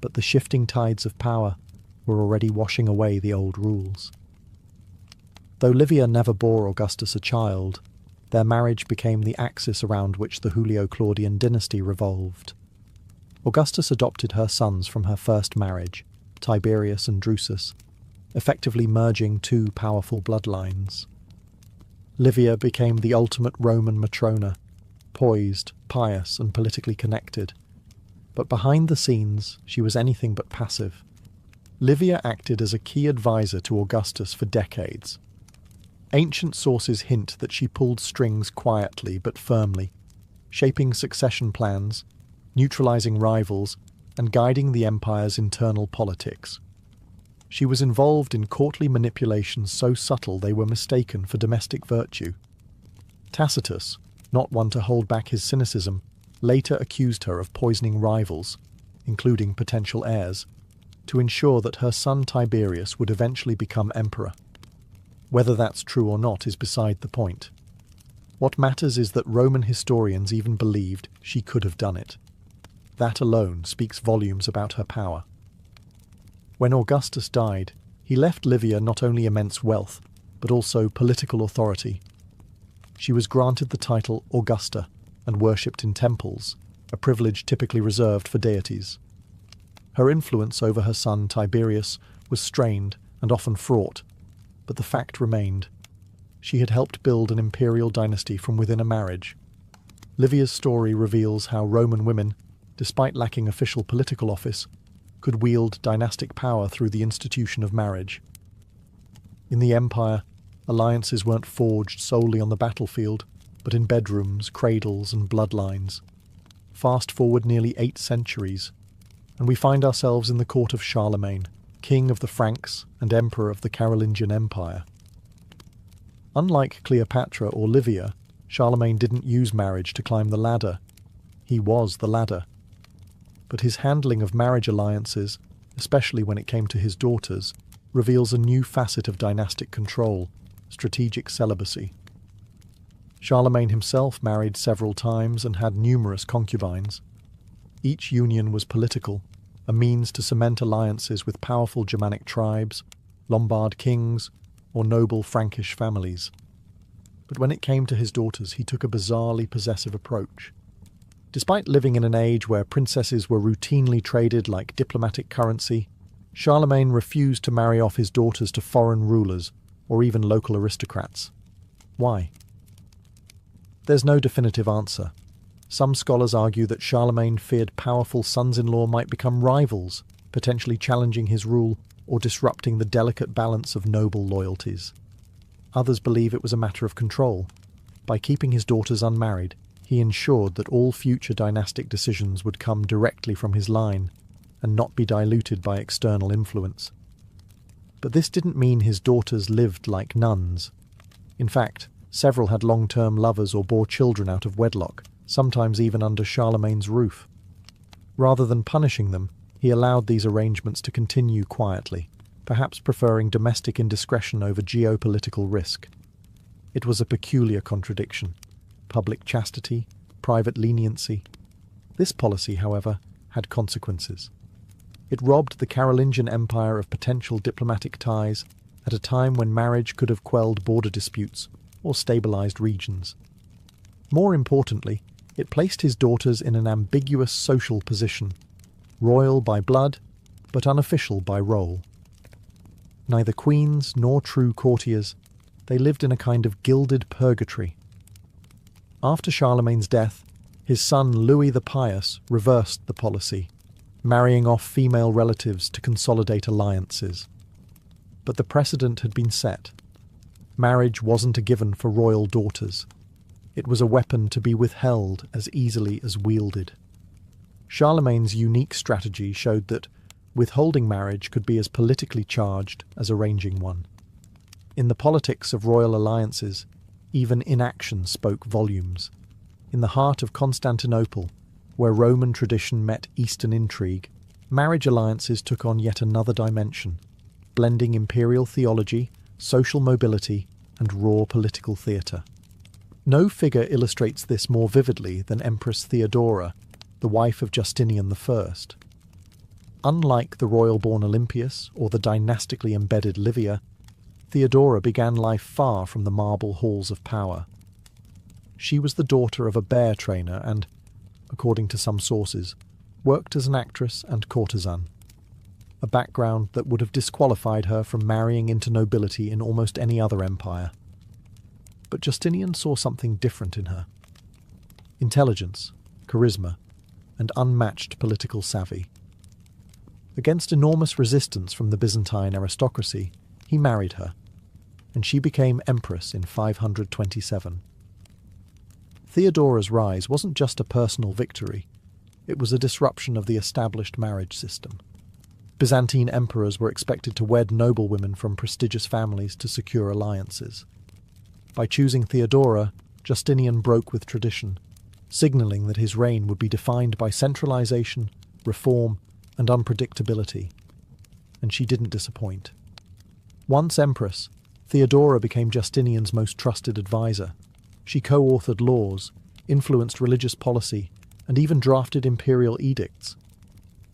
But the shifting tides of power were already washing away the old rules. Though Livia never bore Augustus a child, their marriage became the axis around which the Julio-Claudian dynasty revolved. Augustus adopted her sons from her first marriage, Tiberius and Drusus, effectively merging two powerful bloodlines. Livia became the ultimate Roman matrona, poised, pious, and politically connected. But behind the scenes, she was anything but passive. Livia acted as a key advisor to Augustus for decades. Ancient sources hint that she pulled strings quietly but firmly, shaping succession plans, neutralizing rivals, and guiding the empire's internal politics. She was involved in courtly manipulations so subtle they were mistaken for domestic virtue. Tacitus, not one to hold back his cynicism, later accused her of poisoning rivals, including potential heirs, to ensure that her son Tiberius would eventually become emperor. Whether that's true or not is beside the point. What matters is that Roman historians even believed she could have done it. That alone speaks volumes about her power. When Augustus died, he left Livia not only immense wealth, but also political authority. She was granted the title Augusta and worshipped in temples, a privilege typically reserved for deities. Her influence over her son Tiberius was strained and often fraught, but the fact remained. She had helped build an imperial dynasty from within a marriage. Livia's story reveals how Roman women, despite lacking official political office, could wield dynastic power through the institution of marriage. In the empire, alliances weren't forged solely on the battlefield, but in bedrooms, cradles, and bloodlines. Fast forward nearly 8 centuries, and we find ourselves in the court of Charlemagne, king of the Franks and emperor of the Carolingian Empire. Unlike Cleopatra or Livia, Charlemagne didn't use marriage to climb the ladder. He was the ladder. But his handling of marriage alliances, especially when it came to his daughters, reveals a new facet of dynastic control, strategic celibacy. Charlemagne himself married several times and had numerous concubines. Each union was political, a means to cement alliances with powerful Germanic tribes, Lombard kings, or noble Frankish families. But when it came to his daughters, he took a bizarrely possessive approach. Despite living in an age where princesses were routinely traded like diplomatic currency, Charlemagne refused to marry off his daughters to foreign rulers or even local aristocrats. Why? There's no definitive answer. Some scholars argue that Charlemagne feared powerful sons-in-law might become rivals, potentially challenging his rule or disrupting the delicate balance of noble loyalties. Others believe it was a matter of control. By keeping his daughters unmarried, he ensured that all future dynastic decisions would come directly from his line and not be diluted by external influence. But this didn't mean his daughters lived like nuns. In fact, several had long-term lovers or bore children out of wedlock, sometimes even under Charlemagne's roof. Rather than punishing them, he allowed these arrangements to continue quietly, perhaps preferring domestic indiscretion over geopolitical risk. It was a peculiar contradiction. Public chastity, private leniency. This policy, however, had consequences. It robbed the Carolingian Empire of potential diplomatic ties at a time when marriage could have quelled border disputes or stabilized regions. More importantly, it placed his daughters in an ambiguous social position, royal by blood, but unofficial by role. Neither queens nor true courtiers, they lived in a kind of gilded purgatory. After Charlemagne's death, his son Louis the Pious reversed the policy, marrying off female relatives to consolidate alliances. But the precedent had been set. Marriage wasn't a given for royal daughters. It was a weapon to be withheld as easily as wielded. Charlemagne's unique strategy showed that withholding marriage could be as politically charged as arranging one. In the politics of royal alliances, even inaction spoke volumes. In the heart of Constantinople, where Roman tradition met Eastern intrigue, marriage alliances took on yet another dimension, blending imperial theology, social mobility, and raw political theatre. No figure illustrates this more vividly than Empress Theodora, the wife of Justinian I. Unlike the royal-born Olympias or the dynastically embedded Livia, Theodora began life far from the marble halls of power. She was the daughter of a bear trainer and, according to some sources, worked as an actress and courtesan, a background that would have disqualified her from marrying into nobility in almost any other empire. But Justinian saw something different in her. Intelligence, charisma, and unmatched political savvy. Against enormous resistance from the Byzantine aristocracy, he married her, and she became empress in 527. Theodora's rise wasn't just a personal victory, it was a disruption of the established marriage system. Byzantine emperors were expected to wed noblewomen from prestigious families to secure alliances. By choosing Theodora, Justinian broke with tradition, signalling that his reign would be defined by centralization, reform, and unpredictability. And she didn't disappoint. Once empress, Theodora became Justinian's most trusted advisor. She co-authored laws, influenced religious policy, and even drafted imperial edicts.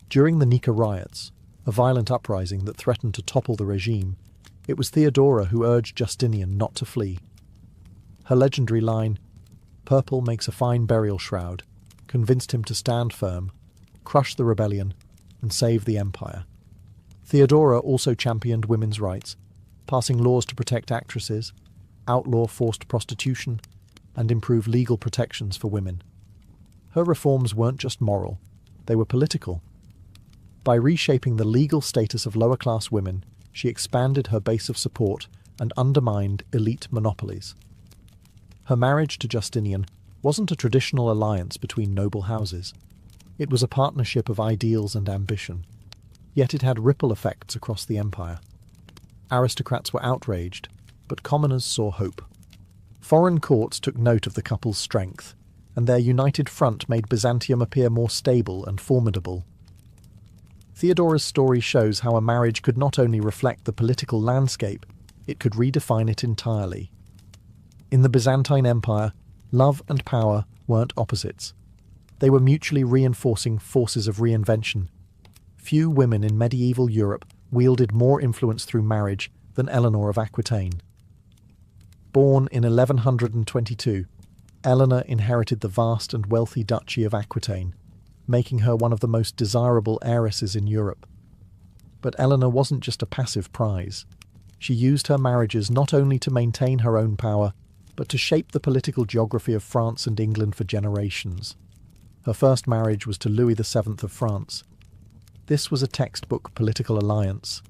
During the Nika riots, a violent uprising that threatened to topple the regime, it was Theodora who urged Justinian not to flee. Her legendary line, "Purple makes a fine burial shroud," convinced him to stand firm, crush the rebellion, and save the empire. Theodora also championed women's rights, passing laws to protect actresses, outlaw forced prostitution, and improve legal protections for women. Her reforms weren't just moral, they were political. By reshaping the legal status of lower-class women, she expanded her base of support and undermined elite monopolies. Her marriage to Justinian wasn't a traditional alliance between noble houses. It was a partnership of ideals and ambition, yet it had ripple effects across the empire. Aristocrats were outraged, but commoners saw hope. Foreign courts took note of the couple's strength, and their united front made Byzantium appear more stable and formidable. Theodora's story shows how a marriage could not only reflect the political landscape, it could redefine it entirely. In the Byzantine Empire, love and power weren't opposites. They were mutually reinforcing forces of reinvention. Few women in medieval Europe wielded more influence through marriage than Eleanor of Aquitaine. Born in 1122, Eleanor inherited the vast and wealthy Duchy of Aquitaine, making her one of the most desirable heiresses in Europe. But Eleanor wasn't just a passive prize. She used her marriages not only to maintain her own power, but to shape the political geography of France and England for generations. Her first marriage was to Louis VII of France. This was a textbook political alliance.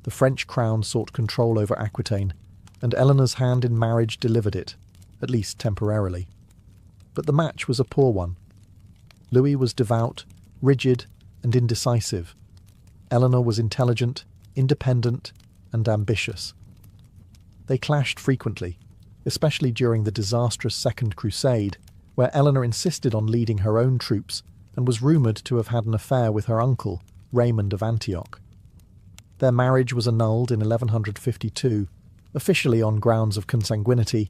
The French crown sought control over Aquitaine, and Eleanor's hand in marriage delivered it, at least temporarily. But the match was a poor one. Louis was devout, rigid, and indecisive. Eleanor was intelligent, independent, and ambitious. They clashed frequently, especially during the disastrous Second Crusade, where Eleanor insisted on leading her own troops and was rumoured to have had an affair with her uncle, Raymond of Antioch. Their marriage was annulled in 1152, officially on grounds of consanguinity,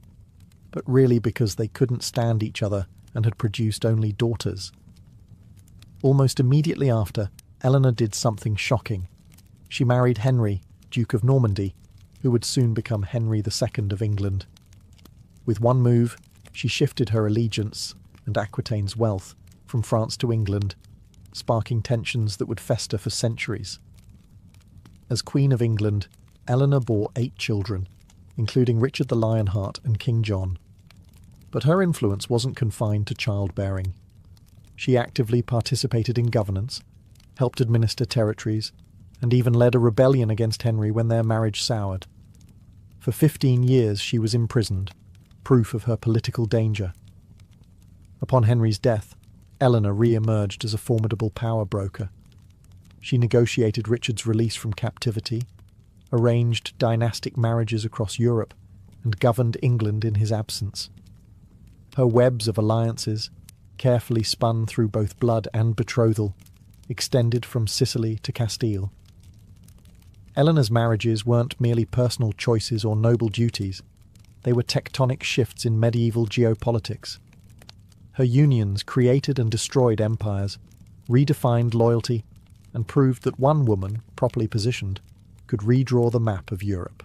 but really because they couldn't stand each other and had produced only daughters. Almost immediately after, Eleanor did something shocking. She married Henry, Duke of Normandy, who would soon become Henry II of England. With one move, she shifted her allegiance and Aquitaine's wealth from France to England, sparking tensions that would fester for centuries. As Queen of England, Eleanor bore 8 children, including Richard the Lionheart and King John. But her influence wasn't confined to childbearing. She actively participated in governance, helped administer territories, and even led a rebellion against Henry when their marriage soured. For 15 years she was imprisoned, proof of her political danger. Upon Henry's death, Eleanor re-emerged as a formidable power broker. She negotiated Richard's release from captivity, arranged dynastic marriages across Europe, and governed England in his absence. Her webs of alliances, carefully spun through both blood and betrothal, extended from Sicily to Castile. Eleanor's marriages weren't merely personal choices or noble duties. They were tectonic shifts in medieval geopolitics. Her unions created and destroyed empires, redefined loyalty, and proved that one woman, properly positioned, could redraw the map of Europe.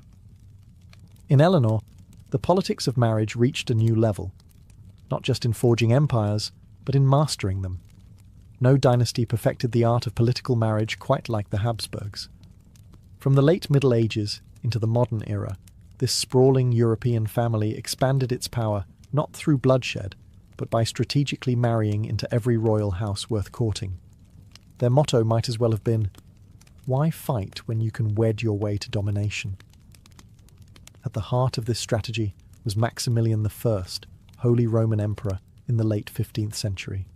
In Eleanor, the politics of marriage reached a new level, not just in forging empires, but in mastering them. No dynasty perfected the art of political marriage quite like the Habsburgs. From the late Middle Ages into the modern era, this sprawling European family expanded its power not through bloodshed, but by strategically marrying into every royal house worth courting. Their motto might as well have been, "Why fight when you can wed your way to domination?" At the heart of this strategy was Maximilian I, Holy Roman Emperor, in the late 15th century.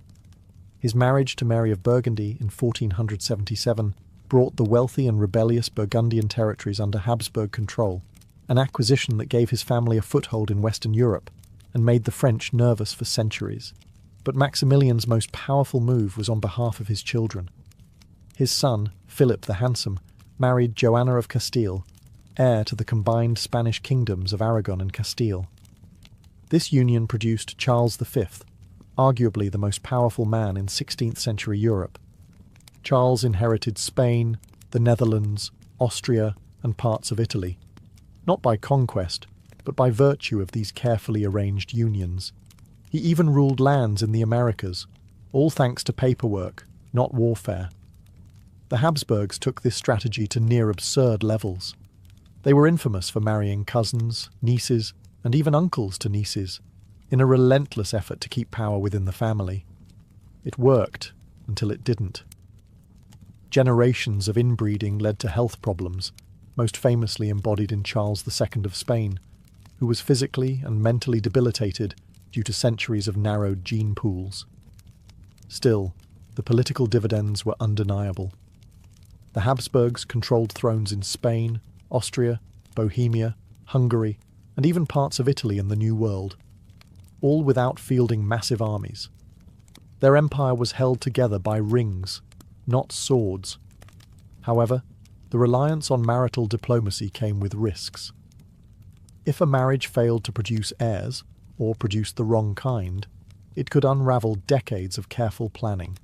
His marriage to Mary of Burgundy in 1477 brought the wealthy and rebellious Burgundian territories under Habsburg control, an acquisition that gave his family a foothold in Western Europe and made the French nervous for centuries. But Maximilian's most powerful move was on behalf of his children. His son, Philip the Handsome, married Joanna of Castile, heir to the combined Spanish kingdoms of Aragon and Castile. This union produced Charles V, arguably the most powerful man in 16th century Europe. Charles inherited Spain, the Netherlands, Austria, and parts of Italy, not by conquest, but by virtue of these carefully arranged unions. He even ruled lands in the Americas, all thanks to paperwork, not warfare. The Habsburgs took this strategy to near absurd levels. They were infamous for marrying cousins, nieces, and even uncles to nieces, in a relentless effort to keep power within the family. It worked until it didn't. Generations of inbreeding led to health problems, most famously embodied in Charles II of Spain, who was physically and mentally debilitated due to centuries of narrowed gene pools. Still, the political dividends were undeniable. The Habsburgs controlled thrones in Spain, Austria, Bohemia, Hungary, and even parts of Italy and the New World, all without fielding massive armies. Their empire was held together by rings, not swords. However, the reliance on marital diplomacy came with risks. If a marriage failed to produce heirs, or produced the wrong kind, it could unravel decades of careful planning.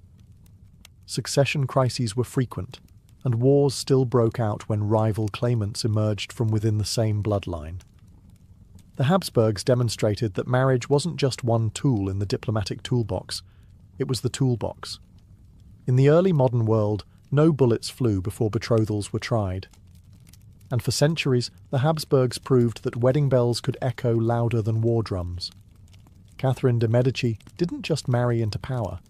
Succession crises were frequent, and wars still broke out when rival claimants emerged from within the same bloodline. The Habsburgs demonstrated that marriage wasn't just one tool in the diplomatic toolbox, it was the toolbox. In the early modern world, no bullets flew before betrothals were tried. And for centuries, the Habsburgs proved that wedding bells could echo louder than war drums. Catherine de' Medici didn't just marry into power.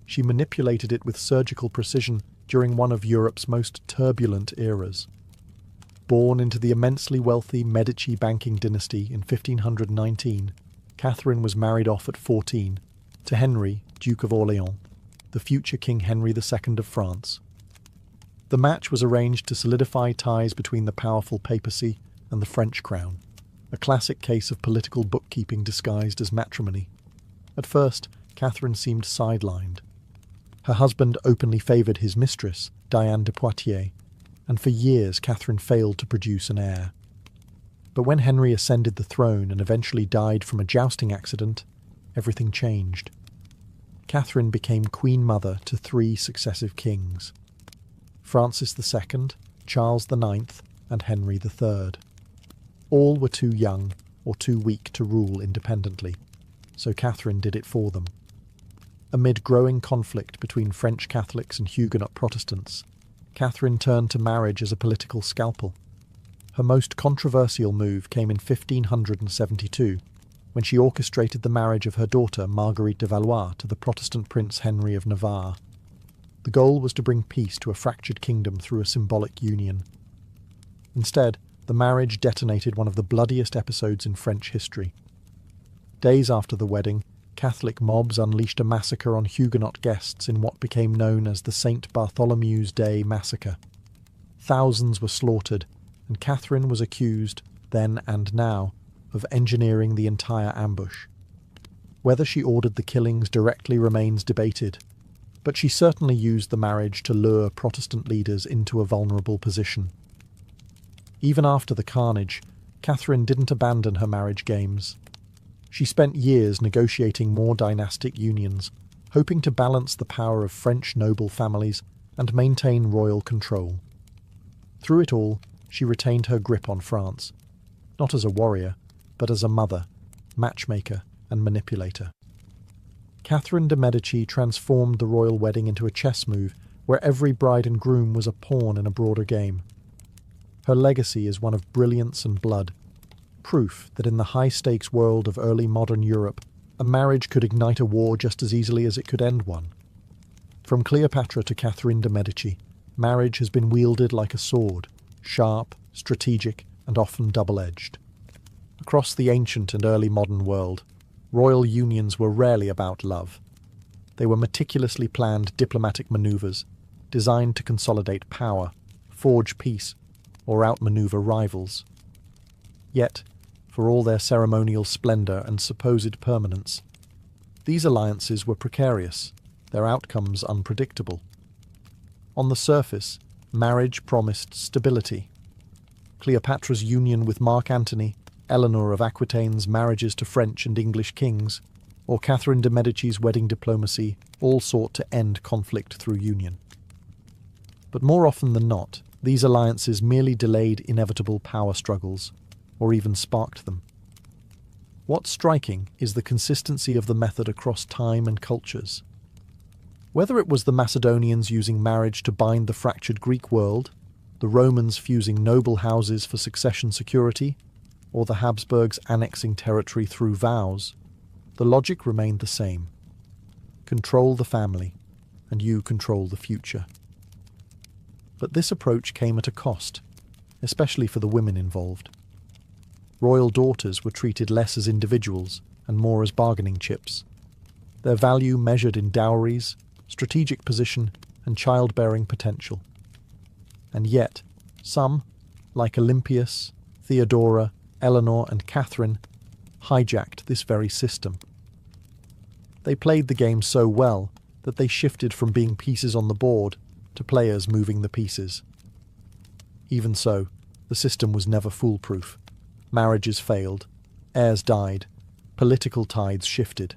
She manipulated it with surgical precision during one of Europe's most turbulent eras. Born into the immensely wealthy Medici banking dynasty in 1519, Catherine was married off at 14 to Henry, Duke of Orléans, the future King Henry II of France. The match was arranged to solidify ties between the powerful papacy and the French crown, a classic case of political bookkeeping disguised as matrimony. At first, Catherine seemed sidelined. Her husband openly favoured his mistress, Diane de Poitiers, and for years Catherine failed to produce an heir. But when Henry ascended the throne and eventually died from a jousting accident, everything changed. Catherine became Queen Mother to 3 successive kings: Francis II, Charles IX, and Henry III. All were too young or too weak to rule independently, so Catherine did it for them. Amid growing conflict between French Catholics and Huguenot Protestants, Catherine turned to marriage as a political scalpel. Her most controversial move came in 1572, when she orchestrated the marriage of her daughter Marguerite de Valois to the Protestant Prince Henry of Navarre. The goal was to bring peace to a fractured kingdom through a symbolic union. Instead, the marriage detonated one of the bloodiest episodes in French history. Days after the wedding, Catholic mobs unleashed a massacre on Huguenot guests in what became known as the St. Bartholomew's Day Massacre. Thousands were slaughtered, and Catherine was accused, then and now, of engineering the entire ambush. Whether she ordered the killings directly remains debated, but she certainly used the marriage to lure Protestant leaders into a vulnerable position. Even after the carnage, Catherine didn't abandon her marriage games. She spent years negotiating more dynastic unions, hoping to balance the power of French noble families and maintain royal control. Through it all, she retained her grip on France, not as a warrior, but as a mother, matchmaker, and manipulator. Catherine de' Medici transformed the royal wedding into a chess move where every bride and groom was a pawn in a broader game. Her legacy is one of brilliance and blood, proof that in the high-stakes world of early modern Europe, a marriage could ignite a war just as easily as it could end one. From Cleopatra to Catherine de' Medici, marriage has been wielded like a sword, sharp, strategic, and often double-edged. Across the ancient and early modern world, royal unions were rarely about love. They were meticulously planned diplomatic maneuvers, designed to consolidate power, forge peace, or outmaneuver rivals. Yet, for all their ceremonial splendour and supposed permanence, these alliances were precarious, their outcomes unpredictable. On the surface, marriage promised stability. Cleopatra's union with Mark Antony, Eleanor of Aquitaine's marriages to French and English kings, or Catherine de' Medici's wedding diplomacy all sought to end conflict through union. But more often than not, these alliances merely delayed inevitable power struggles, or even sparked them. What's striking is the consistency of the method across time and cultures. Whether it was the Macedonians using marriage to bind the fractured Greek world, the Romans fusing noble houses for succession security, or the Habsburgs annexing territory through vows, the logic remained the same. Control the family, and you control the future. But this approach came at a cost, especially for the women involved. Royal daughters were treated less as individuals and more as bargaining chips. Their value measured in dowries, strategic position, and childbearing potential. And yet, some, like Olympias, Theodora, Eleanor, and Catherine, hijacked this very system. They played the game so well that they shifted from being pieces on the board to players moving the pieces. Even so, the system was never foolproof. Marriages failed, heirs died, political tides shifted.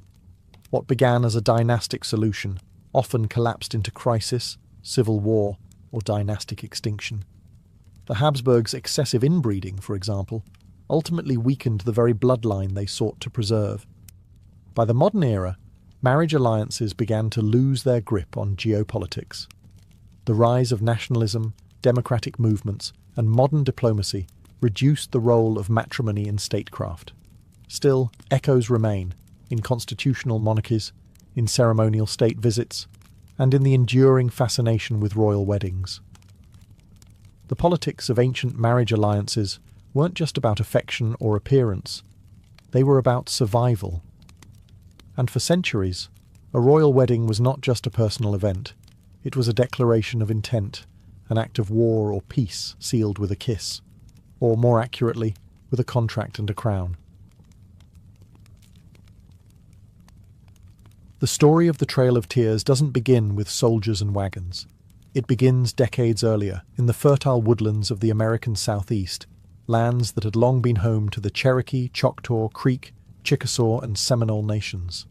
What began as a dynastic solution often collapsed into crisis, civil war, or dynastic extinction. The Habsburgs' excessive inbreeding, for example, ultimately weakened the very bloodline they sought to preserve. By the modern era, marriage alliances began to lose their grip on geopolitics. The rise of nationalism, democratic movements, and modern diplomacy reduced the role of matrimony in statecraft. Still, echoes remain in constitutional monarchies, in ceremonial state visits, and in the enduring fascination with royal weddings. The politics of ancient marriage alliances weren't just about affection or appearance. They were about survival. And for centuries, a royal wedding was not just a personal event. It was a declaration of intent, an act of war or peace sealed with a kiss, or more accurately, with a contract and a crown. The story of the Trail of Tears doesn't begin with soldiers and wagons. It begins decades earlier, in the fertile woodlands of the American Southeast, lands that had long been home to the Cherokee, Choctaw, Creek, Chickasaw, and Seminole nations.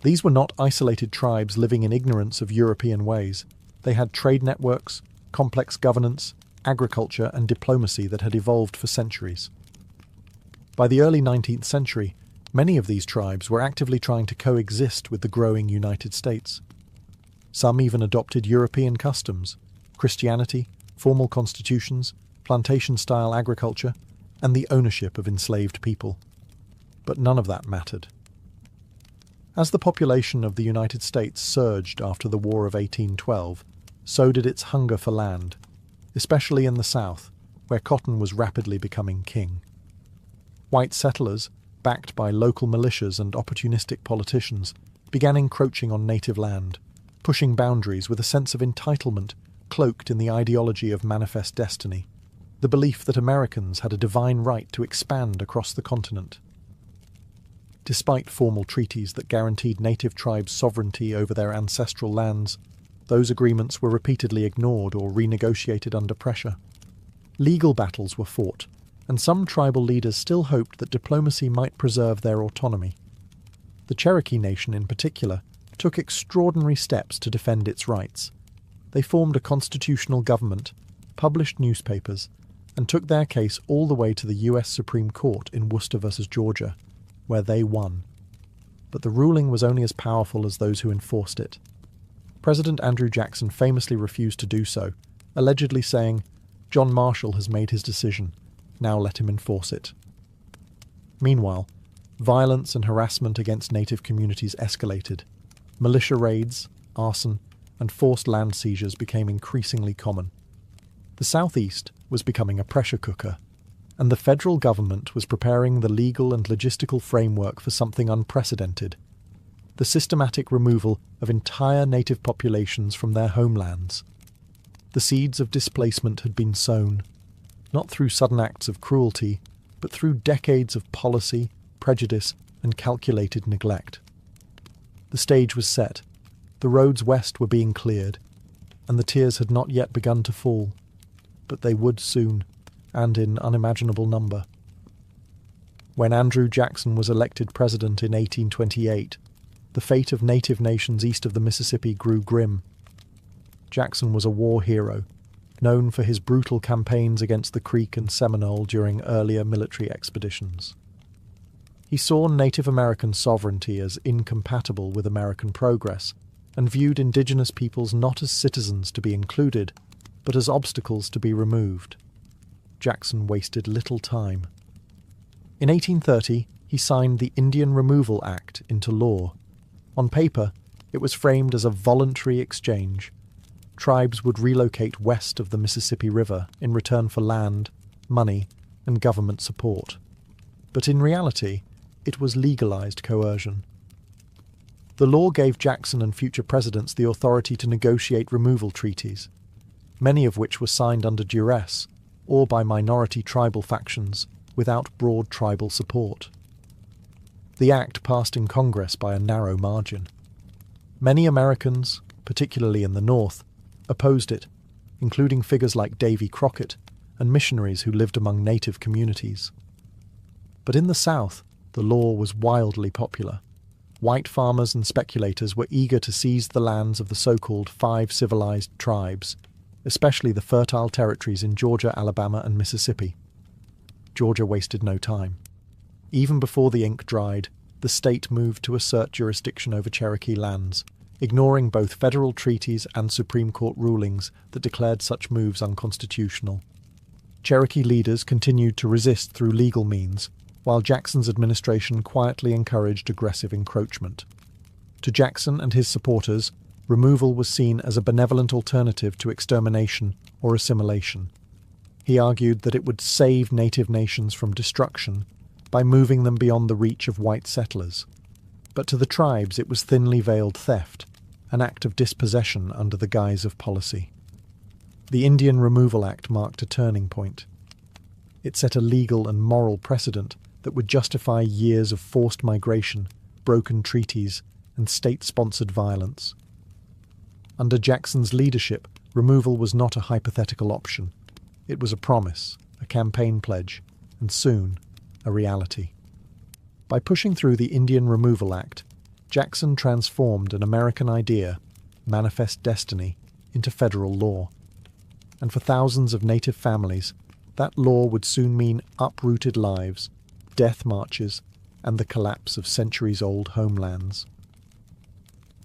These were not isolated tribes living in ignorance of European ways. They had trade networks, complex governance, agriculture, and diplomacy that had evolved for centuries. By the early 19th century, many of these tribes were actively trying to coexist with the growing United States. Some even adopted European customs, Christianity, formal constitutions, plantation-style agriculture, and the ownership of enslaved people. But none of that mattered. As the population of the United States surged after the War of 1812, so did its hunger for land, especially in the South, where cotton was rapidly becoming king. White settlers, backed by local militias and opportunistic politicians, began encroaching on native land, pushing boundaries with a sense of entitlement cloaked in the ideology of manifest destiny, the belief that Americans had a divine right to expand across the continent. Despite formal treaties that guaranteed native tribes sovereignty over their ancestral lands, those agreements were repeatedly ignored or renegotiated under pressure. Legal battles were fought, and some tribal leaders still hoped that diplomacy might preserve their autonomy. The Cherokee Nation, in particular, took extraordinary steps to defend its rights. They formed a constitutional government, published newspapers, and took their case all the way to the U.S. Supreme Court in Worcester versus Georgia, where they won. But the ruling was only as powerful as those who enforced it. President Andrew Jackson famously refused to do so, allegedly saying, "John Marshall has made his decision. Now let him enforce it." Meanwhile, violence and harassment against native communities escalated. Militia raids, arson, and forced land seizures became increasingly common. The Southeast was becoming a pressure cooker, and the federal government was preparing the legal and logistical framework for something unprecedented: the systematic removal of entire native populations from their homelands. The seeds of displacement had been sown, not through sudden acts of cruelty, but through decades of policy, prejudice, and calculated neglect. The stage was set, the roads west were being cleared, and the tears had not yet begun to fall, but they would soon, and in unimaginable number. When Andrew Jackson was elected president in 1828, the fate of native nations east of the Mississippi grew grim. Jackson was a war hero, known for his brutal campaigns against the Creek and Seminole during earlier military expeditions. He saw Native American sovereignty as incompatible with American progress, and viewed indigenous peoples not as citizens to be included, but as obstacles to be removed. Jackson wasted little time. In 1830, he signed the Indian Removal Act into law. On paper, it was framed as a voluntary exchange. Tribes would relocate west of the Mississippi River in return for land, money, and government support. But in reality, it was legalized coercion. The law gave Jackson and future presidents the authority to negotiate removal treaties, many of which were signed under duress or by minority tribal factions without broad tribal support. The act passed in Congress by a narrow margin. Many Americans, particularly in the North, opposed it, including figures like Davy Crockett and missionaries who lived among native communities. But in the South, the law was wildly popular. White farmers and speculators were eager to seize the lands of the so-called 5 civilized tribes, especially the fertile territories in Georgia, Alabama, and Mississippi. Georgia wasted no time. Even before the ink dried, the state moved to assert jurisdiction over Cherokee lands, ignoring both federal treaties and Supreme Court rulings that declared such moves unconstitutional. Cherokee leaders continued to resist through legal means, while Jackson's administration quietly encouraged aggressive encroachment. To Jackson and his supporters, removal was seen as a benevolent alternative to extermination or assimilation. He argued that it would save native nations from destruction by moving them beyond the reach of white settlers. But to the tribes it was thinly veiled theft, an act of dispossession under the guise of policy. The Indian Removal Act marked a turning point. It set a legal and moral precedent that would justify years of forced migration, broken treaties, and state-sponsored violence. Under Jackson's leadership, removal was not a hypothetical option. It was a promise, a campaign pledge, and soon, a reality. By pushing through the Indian Removal Act, Jackson transformed an American idea, manifest destiny, into federal law. And for thousands of native families, that law would soon mean uprooted lives, death marches, and the collapse of centuries-old homelands.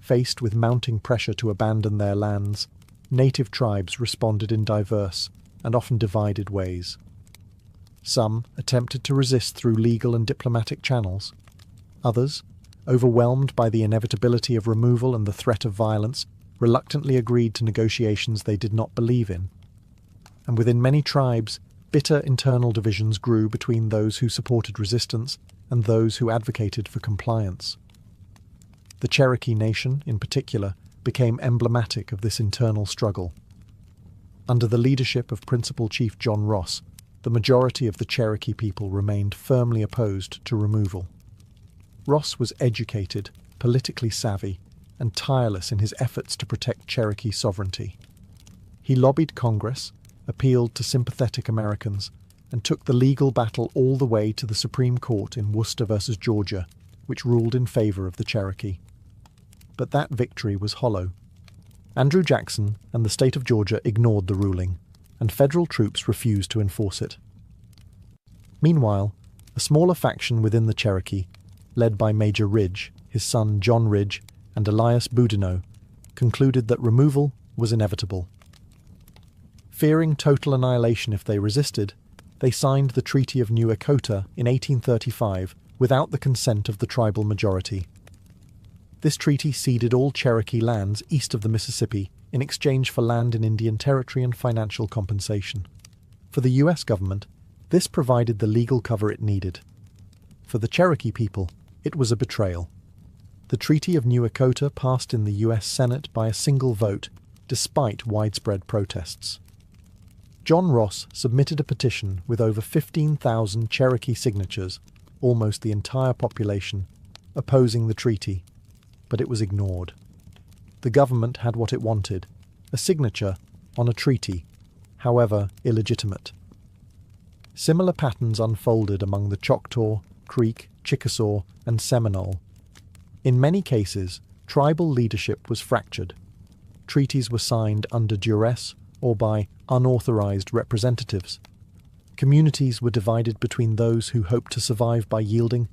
Faced with mounting pressure to abandon their lands, native tribes responded in diverse and often divided ways. Some attempted to resist through legal and diplomatic channels. Others, overwhelmed by the inevitability of removal and the threat of violence, reluctantly agreed to negotiations they did not believe in. And within many tribes, bitter internal divisions grew between those who supported resistance and those who advocated for compliance. The Cherokee Nation, in particular, became emblematic of this internal struggle. Under the leadership of Principal Chief John Ross, the majority of the Cherokee people remained firmly opposed to removal. Ross was educated, politically savvy, and tireless in his efforts to protect Cherokee sovereignty. He lobbied Congress, appealed to sympathetic Americans, and took the legal battle all the way to the Supreme Court in Worcester versus Georgia, which ruled in favor of the Cherokee. But that victory was hollow. Andrew Jackson and the state of Georgia ignored the ruling, and federal troops refused to enforce it. Meanwhile, a smaller faction within the Cherokee, led by Major Ridge, his son John Ridge, and Elias Boudinot, concluded that removal was inevitable. Fearing total annihilation if they resisted, they signed the Treaty of New Echota in 1835 without the consent of the tribal majority. This treaty ceded all Cherokee lands east of the Mississippi in exchange for land in Indian Territory and financial compensation. For the U.S. government, this provided the legal cover it needed. For the Cherokee people, it was a betrayal. The Treaty of New Echota passed in the U.S. Senate by a single vote, despite widespread protests. John Ross submitted a petition with over 15,000 Cherokee signatures, almost the entire population, opposing the treaty, but it was ignored. The government had what it wanted, a signature on a treaty, however illegitimate. Similar patterns unfolded among the Choctaw, Creek, Chickasaw, and Seminole. In many cases, tribal leadership was fractured. Treaties were signed under duress or by unauthorized representatives. Communities were divided between those who hoped to survive by yielding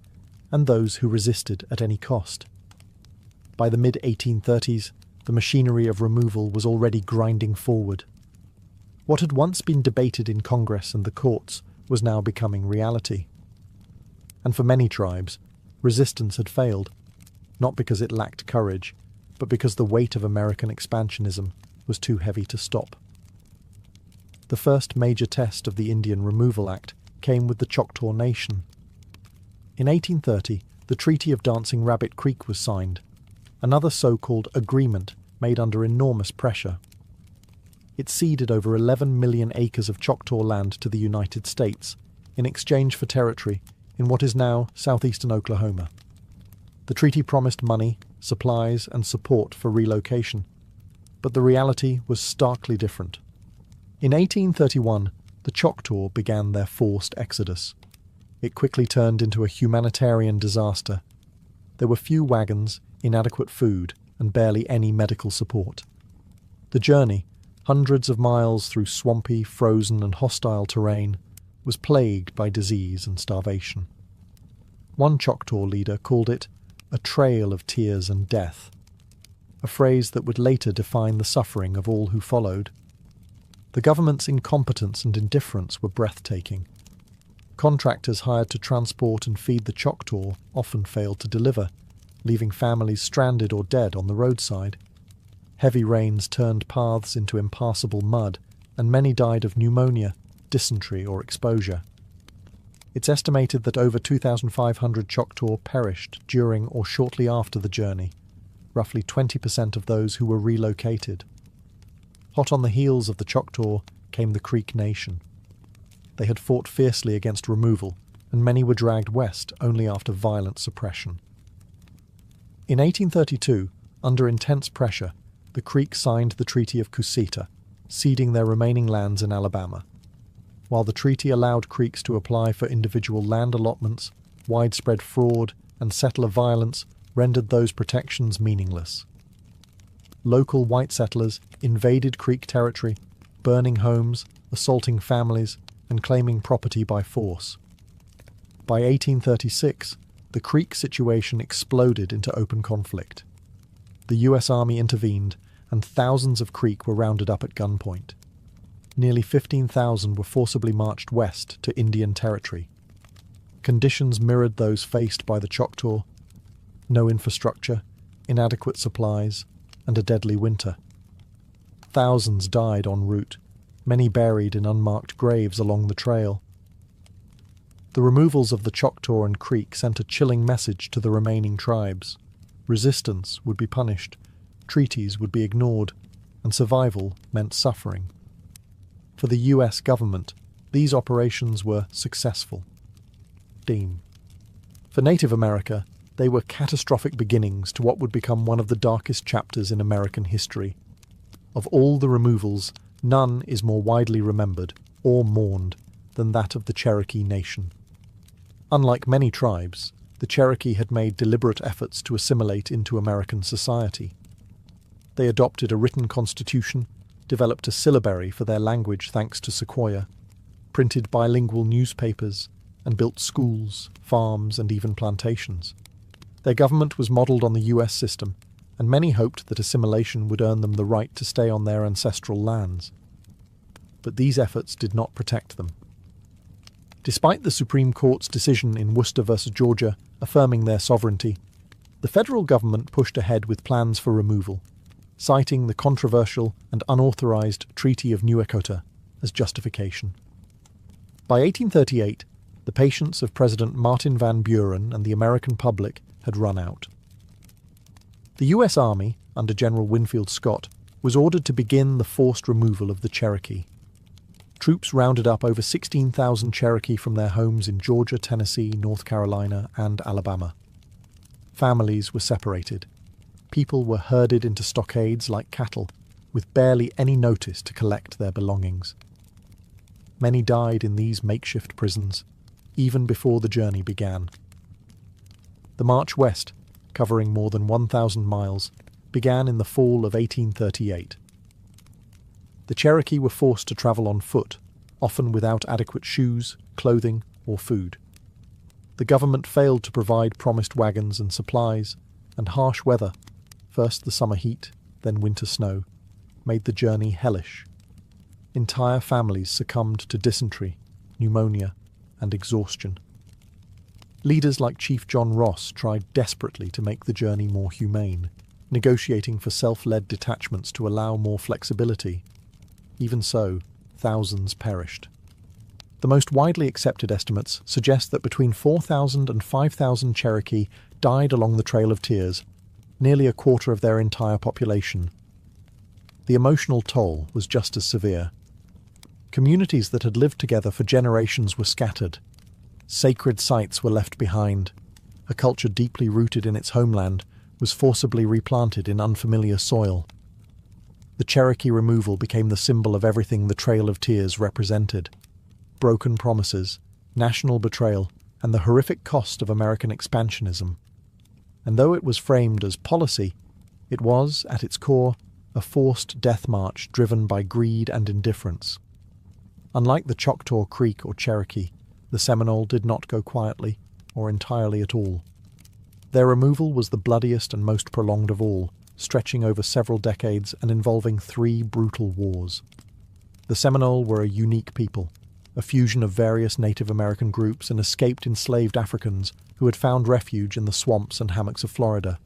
and those who resisted at any cost. By the mid-1830s, the machinery of removal was already grinding forward. What had once been debated in Congress and the courts was now becoming reality. And for many tribes, resistance had failed, not because it lacked courage, but because the weight of American expansionism was too heavy to stop. The first major test of the Indian Removal Act came with the Choctaw Nation. In 1830, the Treaty of Dancing Rabbit Creek was signed. another so-called agreement made under enormous pressure. It ceded over 11 million acres of Choctaw land to the United States in exchange for territory in what is now southeastern Oklahoma. The treaty promised money, supplies, and support for relocation, but the reality was starkly different. In 1831, the Choctaw began their forced exodus. It quickly turned into a humanitarian disaster. There were few wagons, inadequate food, and barely any medical support. The journey, hundreds of miles through swampy, frozen, and hostile terrain, was plagued by disease and starvation. One Choctaw leader called it a trail of tears and death, a phrase that would later define the suffering of all who followed. The government's incompetence and indifference were breathtaking. Contractors hired to transport and feed the Choctaw often failed to deliver, leaving families stranded or dead on the roadside. Heavy rains turned paths into impassable mud, and many died of pneumonia, dysentery, or exposure. It's estimated that over 2,500 Choctaw perished during or shortly after the journey, roughly 20% of those who were relocated. Hot on the heels of the Choctaw came the Creek Nation. They had fought fiercely against removal, and many were dragged west only after violent suppression. In 1832, under intense pressure, the Creek signed the Treaty of Cusseta, ceding their remaining lands in Alabama. While the treaty allowed Creeks to apply for individual land allotments, widespread fraud and settler violence rendered those protections meaningless. Local white settlers invaded Creek territory, burning homes, assaulting families, and claiming property by force. By 1836, the Creek situation exploded into open conflict. The U.S. Army intervened, and thousands of Creek were rounded up at gunpoint. Nearly 15,000 were forcibly marched west to Indian Territory. Conditions mirrored those faced by the Choctaw: no infrastructure, inadequate supplies, and a deadly winter. Thousands died en route, many buried in unmarked graves along the trail. The removals of the Choctaw and Creek sent a chilling message to the remaining tribes. Resistance would be punished, treaties would be ignored, and survival meant suffering. For the US government, these operations were successful. For Native America, they were catastrophic beginnings to what would become one of the darkest chapters in American history. Of all the removals, none is more widely remembered or mourned than that of the Cherokee Nation. Unlike many tribes, the Cherokee had made deliberate efforts to assimilate into American society. They adopted a written constitution, developed a syllabary for their language thanks to Sequoia, printed bilingual newspapers, and built schools, farms, and even plantations. Their government was modelled on the US system, and many hoped that assimilation would earn them the right to stay on their ancestral lands. But these efforts did not protect them. Despite the Supreme Court's decision in Worcester versus Georgia affirming their sovereignty, the federal government pushed ahead with plans for removal, citing the controversial and unauthorized Treaty of New Echota as justification. By 1838, the patience of President Martin Van Buren and the American public had run out. The US Army, under General Winfield Scott, was ordered to begin the forced removal of the Cherokee. Troops rounded up over 16,000 Cherokee from their homes in Georgia, Tennessee, North Carolina, and Alabama. Families were separated. People were herded into stockades like cattle, with barely any notice to collect their belongings. Many died in these makeshift prisons, even before the journey began. The march west, covering more than 1,000 miles, began in the fall of 1838. The Cherokee were forced to travel on foot, often without adequate shoes, clothing, or food. The government failed to provide promised wagons and supplies, and harsh weather, first the summer heat, then winter snow, made the journey hellish. Entire families succumbed to dysentery, pneumonia, and exhaustion. Leaders like Chief John Ross tried desperately to make the journey more humane, negotiating for self-led detachments to allow more flexibility. Even so, thousands perished. The most widely accepted estimates suggest that between 4,000 and 5,000 Cherokee died along the Trail of Tears, nearly a quarter of their entire population. The emotional toll was just as severe. Communities that had lived together for generations were scattered. Sacred sites were left behind. A culture deeply rooted in its homeland was forcibly replanted in unfamiliar soil. The Cherokee removal became the symbol of everything the Trail of Tears represented: broken promises, national betrayal, and the horrific cost of American expansionism. And though it was framed as policy, it was, at its core, a forced death march driven by greed and indifference. Unlike the Choctaw Creek or Cherokee, the Seminole did not go quietly, or entirely at all. Their removal was the bloodiest and most prolonged of all, stretching over several decades and involving 3 brutal wars. The Seminole were a unique people, a fusion of various Native American groups and escaped enslaved Africans who had found refuge in the swamps and hammocks of Florida.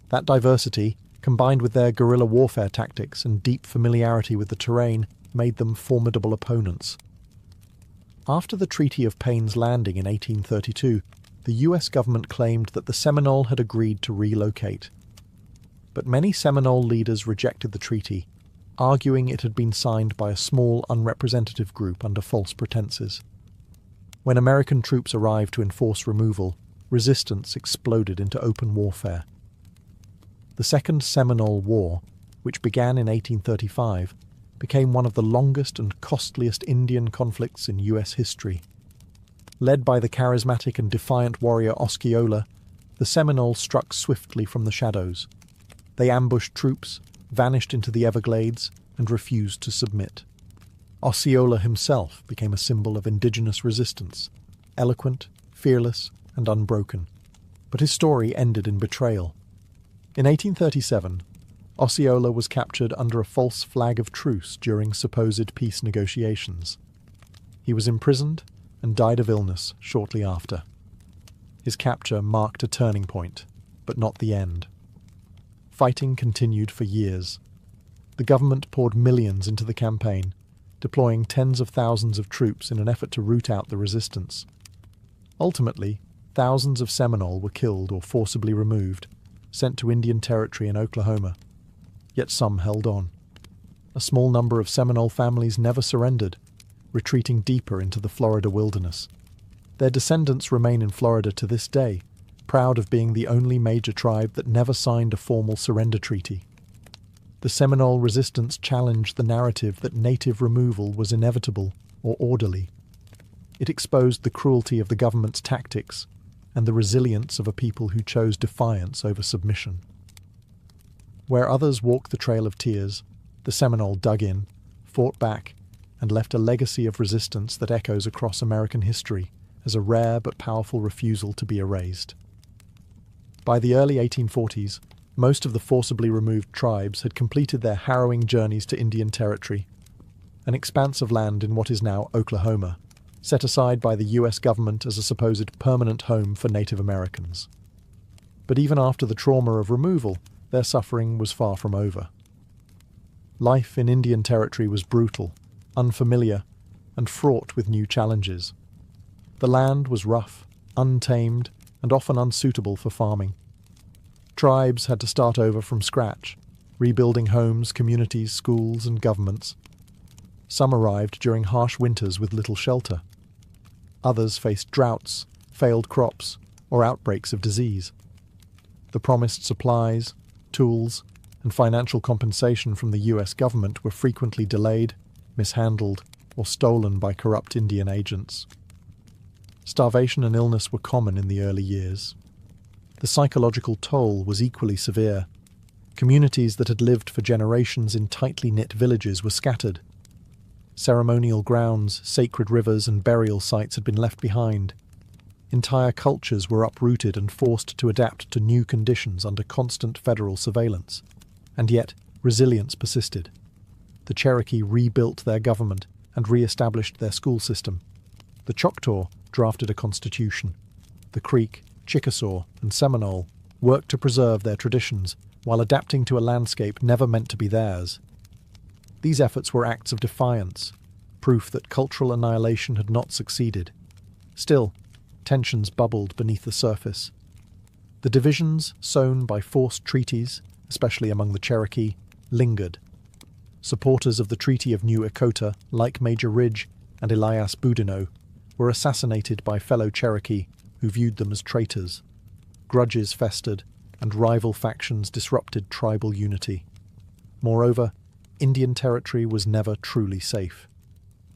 That diversity, combined with their guerrilla warfare tactics and deep familiarity with the terrain, made them formidable opponents. After the Treaty of Payne's Landing in 1832, the US government claimed that the Seminole had agreed to relocate. But many Seminole leaders rejected the treaty, arguing it had been signed by a small, unrepresentative group under false pretenses. When American troops arrived to enforce removal, resistance exploded into open warfare. The Second Seminole War, which began in 1835, became one of the longest and costliest Indian conflicts in US history. Led by the charismatic and defiant warrior Osceola, the Seminoles struck swiftly from the shadows. They ambushed troops, vanished into the Everglades, and refused to submit. Osceola himself became a symbol of indigenous resistance, eloquent, fearless, and unbroken. But his story ended in betrayal. In 1837, Osceola was captured under a false flag of truce during supposed peace negotiations. He was imprisoned and died of illness shortly after. His capture marked a turning point, but not the end. Fighting continued for years. The government poured millions into the campaign, deploying tens of thousands of troops in an effort to root out the resistance. Ultimately, thousands of Seminole were killed or forcibly removed, sent to Indian Territory in Oklahoma. Yet some held on. A small number of Seminole families never surrendered, retreating deeper into the Florida wilderness. Their descendants remain in Florida to this day, proud of being the only major tribe that never signed a formal surrender treaty. The Seminole resistance challenged the narrative that native removal was inevitable or orderly. It exposed the cruelty of the government's tactics and the resilience of a people who chose defiance over submission. Where others walked the Trail of Tears, the Seminole dug in, fought back, and left a legacy of resistance that echoes across American history as a rare but powerful refusal to be erased. By the early 1840s, most of the forcibly removed tribes had completed their harrowing journeys to Indian Territory, an expanse of land in what is now Oklahoma, set aside by the US government as a supposed permanent home for Native Americans. But even after the trauma of removal, their suffering was far from over. Life in Indian Territory was brutal, unfamiliar, and fraught with new challenges. The land was rough, untamed, and often unsuitable for farming. Tribes had to start over from scratch, rebuilding homes, communities, schools, and governments. Some arrived during harsh winters with little shelter. Others faced droughts, failed crops, or outbreaks of disease. The promised supplies, tools, and financial compensation from the US government were frequently delayed, mishandled, or stolen by corrupt Indian agents. Starvation and illness were common in the early years. The psychological toll was equally severe. Communities that had lived for generations in tightly knit villages were scattered. Ceremonial grounds, sacred rivers, and burial sites had been left behind. Entire cultures were uprooted and forced to adapt to new conditions under constant federal surveillance. And yet, resilience persisted. The Cherokee rebuilt their government and re-established their school system. The Choctaw drafted a constitution. The Creek, Chickasaw, and Seminole worked to preserve their traditions while adapting to a landscape never meant to be theirs. These efforts were acts of defiance, proof that cultural annihilation had not succeeded. Still, tensions bubbled beneath the surface. The divisions sown by forced treaties, especially among the Cherokee, lingered. Supporters of the Treaty of New Echota, like Major Ridge and Elias Boudinot, were assassinated by fellow Cherokee who viewed them as traitors. Grudges festered, and rival factions disrupted tribal unity. Moreover, Indian territory was never truly safe.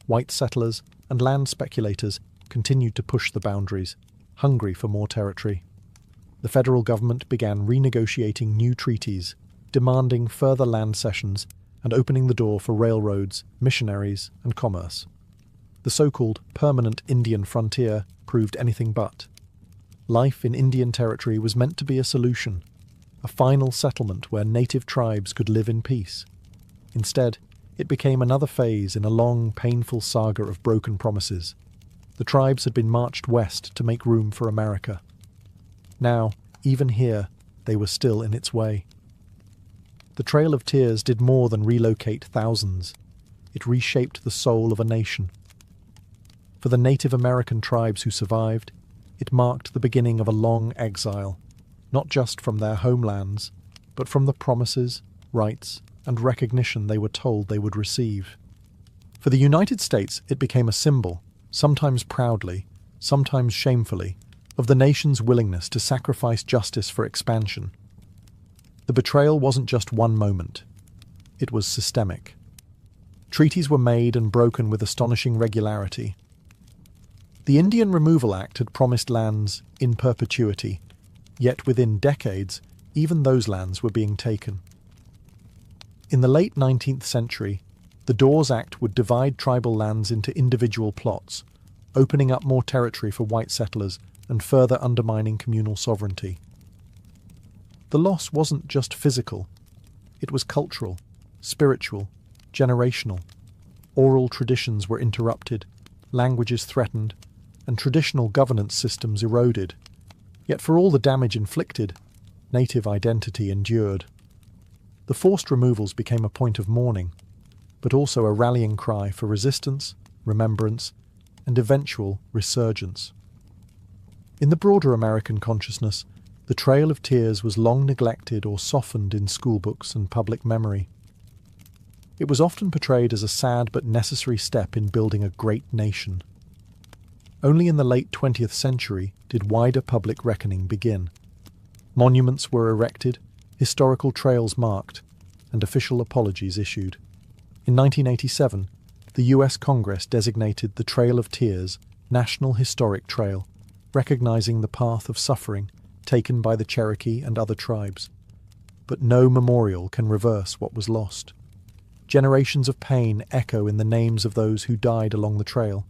White settlers and land speculators continued to push the boundaries, hungry for more territory. The federal government began renegotiating new treaties, demanding further land cessions and opening the door for railroads, missionaries, and commerce. The so-called permanent Indian frontier proved anything but. Life in Indian territory was meant to be a solution, a final settlement where native tribes could live in peace. Instead, it became another phase in a long, painful saga of broken promises. The tribes had been marched west to make room for America. Now, even here, they were still in its way. The Trail of Tears did more than relocate thousands. It reshaped the soul of a nation. For the Native American tribes who survived, it marked the beginning of a long exile, not just from their homelands, but from the promises, rights, and recognition they were told they would receive. For the United States, it became a symbol, sometimes proudly, sometimes shamefully, of the nation's willingness to sacrifice justice for expansion. The betrayal wasn't just one moment. It was systemic. Treaties were made and broken with astonishing regularity. The Indian Removal Act had promised lands in perpetuity, yet within decades, even those lands were being taken. In the late 19th century, the Dawes Act would divide tribal lands into individual plots, opening up more territory for white settlers and further undermining communal sovereignty. The loss wasn't just physical. It was cultural, spiritual, generational. Oral traditions were interrupted, languages threatened, and traditional governance systems eroded. Yet for all the damage inflicted, native identity endured. The forced removals became a point of mourning, but also a rallying cry for resistance, remembrance, and eventual resurgence. In the broader American consciousness, the Trail of Tears was long neglected or softened in schoolbooks and public memory. It was often portrayed as a sad but necessary step in building a great nation. Only in the late 20th century did wider public reckoning begin. Monuments were erected, historical trails marked, and official apologies issued. In 1987, the US Congress designated the Trail of Tears National Historic Trail, recognizing the path of suffering taken by the Cherokee and other tribes. But no memorial can reverse what was lost. Generations of pain echo in the names of those who died along the trail,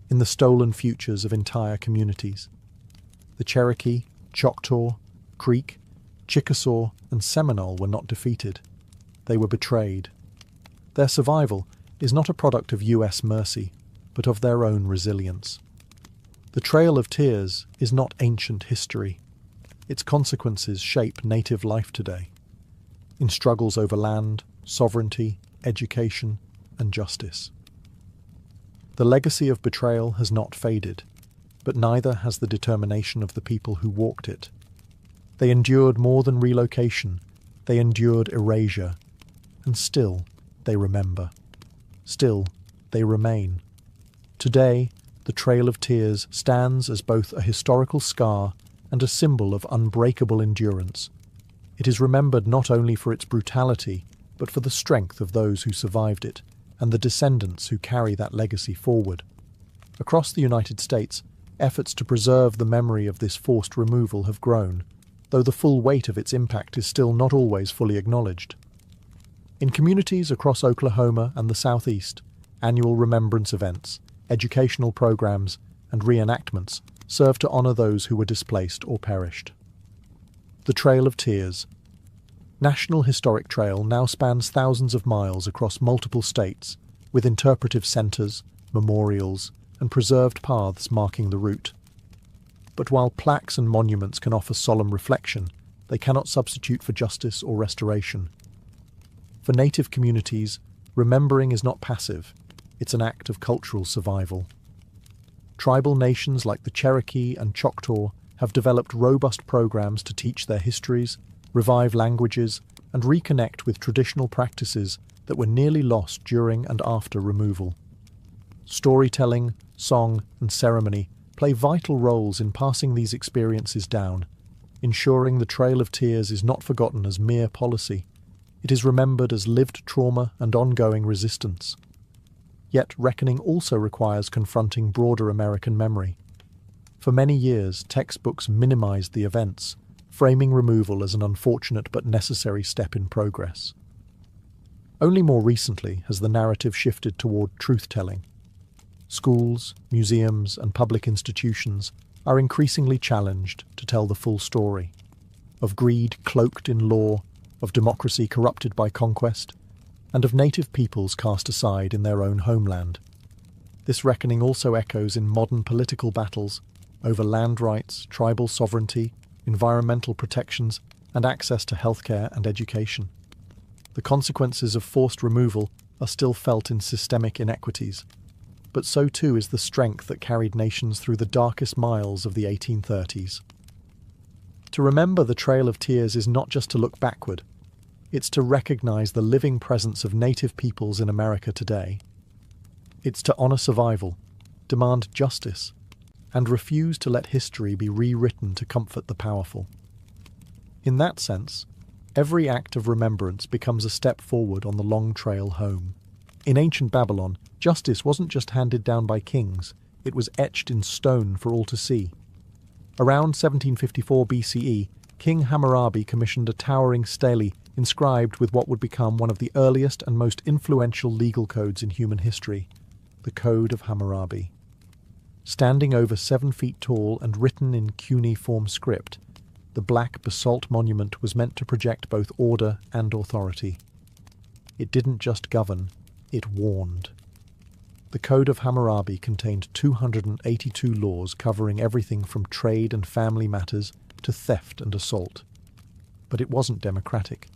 in the stolen futures of entire communities. The Cherokee, Choctaw, Creek, Chickasaw, and Seminole were not defeated. They were betrayed. Their survival is not a product of US mercy, but of their own resilience. The Trail of Tears is not ancient history. Its consequences shape native life today, in struggles over land, sovereignty, education, and justice. The legacy of betrayal has not faded, but neither has the determination of the people who walked it. They endured more than relocation, they endured erasure, and still they remember. Still they remain. Today, the Trail of Tears stands as both a historical scar and a symbol of unbreakable endurance. It is remembered not only for its brutality, but for the strength of those who survived it, and the descendants who carry that legacy forward. Across the United States, efforts to preserve the memory of this forced removal have grown, though the full weight of its impact is still not always fully acknowledged. In communities across Oklahoma and the Southeast, annual remembrance events, educational programs, and reenactments serve to honor those who were displaced or perished. The Trail of Tears. National Historic Trail now spans thousands of miles across multiple states, with interpretive centers, memorials, and preserved paths marking the route. But while plaques and monuments can offer solemn reflection, they cannot substitute for justice or restoration. For Native communities, remembering is not passive, it's an act of cultural survival. Tribal nations like the Cherokee and Choctaw have developed robust programs to teach their histories, revive languages, and reconnect with traditional practices that were nearly lost during and after removal. Storytelling, song, and ceremony play vital roles in passing these experiences down, ensuring the Trail of Tears is not forgotten as mere policy. It is remembered as lived trauma and ongoing resistance. Yet reckoning also requires confronting broader American memory. For many years, textbooks minimized the events, framing removal as an unfortunate but necessary step in progress. Only more recently has the narrative shifted toward truth-telling. Schools, museums, and public institutions are increasingly challenged to tell the full story. Of greed cloaked in law, of democracy corrupted by conquest, and of native peoples cast aside in their own homeland. This reckoning also echoes in modern political battles over land rights, tribal sovereignty, environmental protections, and access to healthcare and education. The consequences of forced removal are still felt in systemic inequities, but so too is the strength that carried nations through the darkest miles of the 1830s. To remember the Trail of Tears is not just to look backward, it's to recognize the living presence of native peoples in America today. It's to honor survival, demand justice, and refuse to let history be rewritten to comfort the powerful. In that sense, every act of remembrance becomes a step forward on the long trail home. In ancient Babylon, justice wasn't just handed down by kings, it was etched in stone for all to see. Around 1754 BCE, King Hammurabi commissioned a towering stele inscribed with what would become one of the earliest and most influential legal codes in human history, the Code of Hammurabi. Standing over 7 feet tall and written in cuneiform script, the black basalt monument was meant to project both order and authority. It didn't just govern, it warned. The Code of Hammurabi contained 282 laws covering everything from trade and family matters to theft and assault. But it wasn't democratic.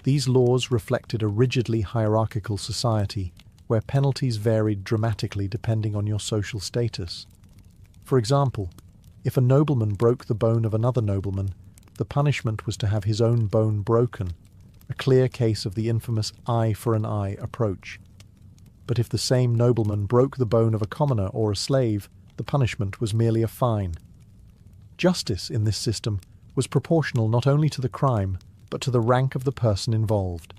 These laws reflected a rigidly hierarchical society where penalties varied dramatically depending on your social status. For example, if a nobleman broke the bone of another nobleman, the punishment was to have his own bone broken, a clear case of the infamous eye for an eye approach. But if the same nobleman broke the bone of a commoner or a slave, the punishment was merely a fine. Justice in this system was proportional not only to the crime, but to the rank of the person involved.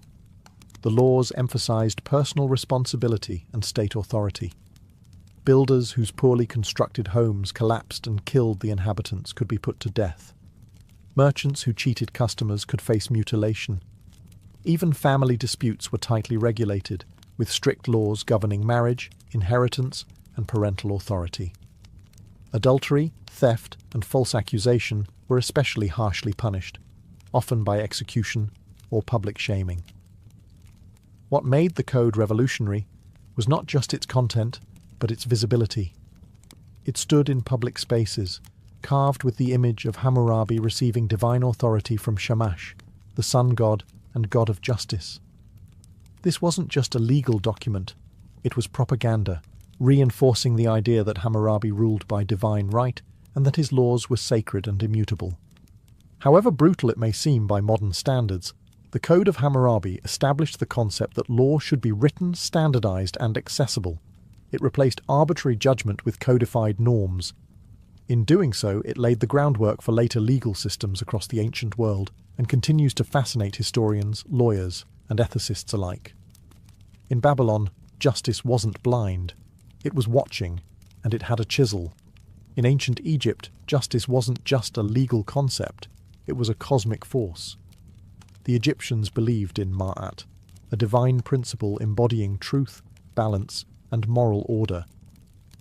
The laws emphasized personal responsibility and state authority. Builders whose poorly constructed homes collapsed and killed the inhabitants could be put to death. Merchants who cheated customers could face mutilation. Even family disputes were tightly regulated, with strict laws governing marriage, inheritance, and parental authority. Adultery, theft, and false accusation were especially harshly punished, often by execution or public shaming. What made the code revolutionary was not just its content, but its visibility. It stood in public spaces, carved with the image of Hammurabi receiving divine authority from Shamash, the sun god and god of justice. This wasn't just a legal document, it was propaganda, reinforcing the idea that Hammurabi ruled by divine right and that his laws were sacred and immutable. However brutal it may seem by modern standards, the Code of Hammurabi established the concept that law should be written, standardized, and accessible. It replaced arbitrary judgment with codified norms. In doing so, it laid the groundwork for later legal systems across the ancient world and continues to fascinate historians, lawyers, and ethicists alike. In Babylon, justice wasn't blind. It was watching, and it had a chisel. In ancient Egypt, justice wasn't just a legal concept, it was a cosmic force. The Egyptians believed in Ma'at, a divine principle embodying truth, balance, and moral order.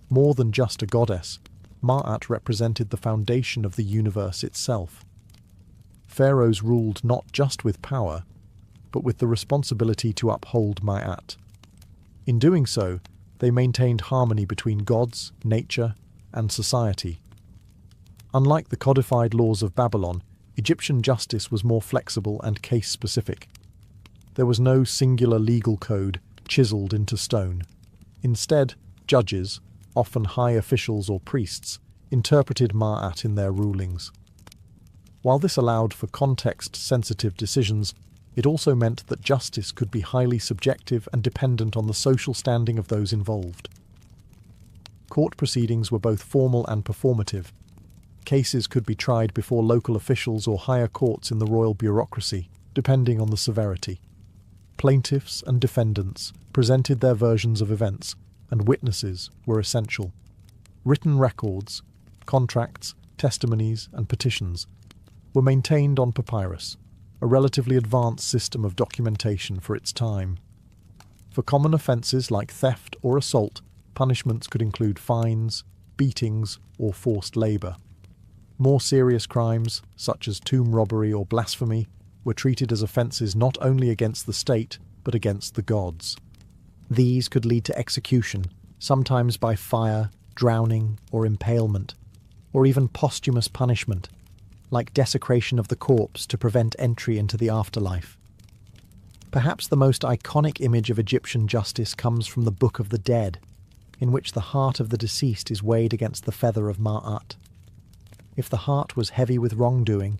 More than just a goddess, Ma'at represented the foundation of the universe itself. Pharaohs ruled not just with power, but with the responsibility to uphold Ma'at. In doing so, they maintained harmony between gods, nature, and society. Unlike the codified laws of Babylon, Egyptian justice was more flexible and case-specific. There was no singular legal code chiseled into stone. Instead, judges, often high officials or priests, interpreted Ma'at in their rulings. While this allowed for context-sensitive decisions, it also meant that justice could be highly subjective and dependent on the social standing of those involved. Court proceedings were both formal and performative. Cases could be tried before local officials or higher courts in the royal bureaucracy, depending on the severity. Plaintiffs and defendants presented their versions of events, and witnesses were essential. Written records, contracts, testimonies, and petitions were maintained on papyrus, a relatively advanced system of documentation for its time. For common offences like theft or assault, punishments could include fines, beatings, or forced labour. More serious crimes, such as tomb robbery or blasphemy, were treated as offences not only against the state, but against the gods. These could lead to execution, sometimes by fire, drowning, or impalement, or even posthumous punishment, like desecration of the corpse to prevent entry into the afterlife. Perhaps the most iconic image of Egyptian justice comes from the Book of the Dead, in which the heart of the deceased is weighed against the feather of Ma'at. If the heart was heavy with wrongdoing,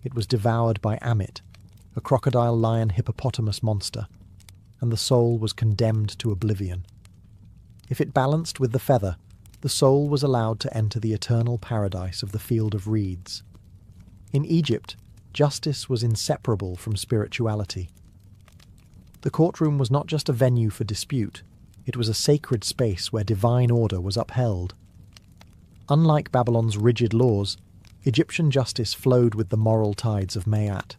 it was devoured by Amit, a crocodile-lion-hippopotamus monster, and the soul was condemned to oblivion. If it balanced with the feather, the soul was allowed to enter the eternal paradise of the field of reeds. In Egypt, justice was inseparable from spirituality. The courtroom was not just a venue for dispute, it was a sacred space where divine order was upheld. Unlike Babylon's rigid laws, Egyptian justice flowed with the moral tides of Ma'at,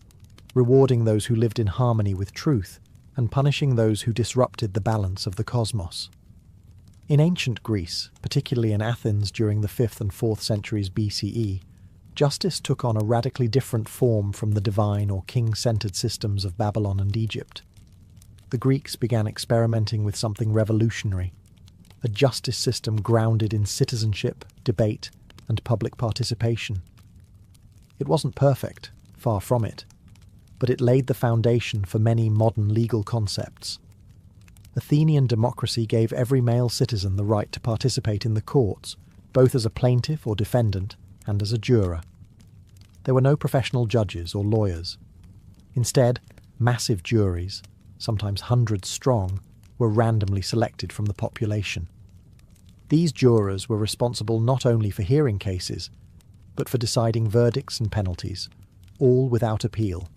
rewarding those who lived in harmony with truth and punishing those who disrupted the balance of the cosmos. In ancient Greece, particularly in Athens during the 5th and 4th centuries BCE, justice took on a radically different form from the divine or king-centered systems of Babylon and Egypt. The Greeks began experimenting with something revolutionary, a justice system grounded in citizenship, debate, and public participation. It wasn't perfect, far from it, but it laid the foundation for many modern legal concepts. Athenian democracy gave every male citizen the right to participate in the courts, both as a plaintiff or defendant and as a juror. There were no professional judges or lawyers. Instead, massive juries, sometimes hundreds strong, were randomly selected from the population. These jurors were responsible not only for hearing cases, but for deciding verdicts and penalties, all without appeal.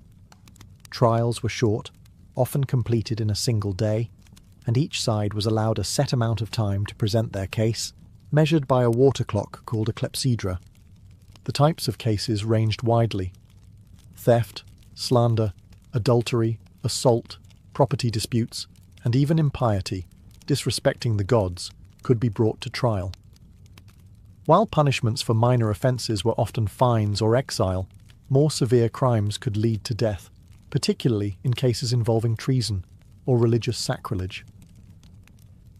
Trials were short, often completed in a single day, and each side was allowed a set amount of time to present their case, measured by a water clock called a clepsydra. The types of cases ranged widely. Theft, slander, adultery, assault, property disputes, and even impiety, disrespecting the gods, could be brought to trial. While punishments for minor offences were often fines or exile, more severe crimes could lead to death, particularly in cases involving treason or religious sacrilege.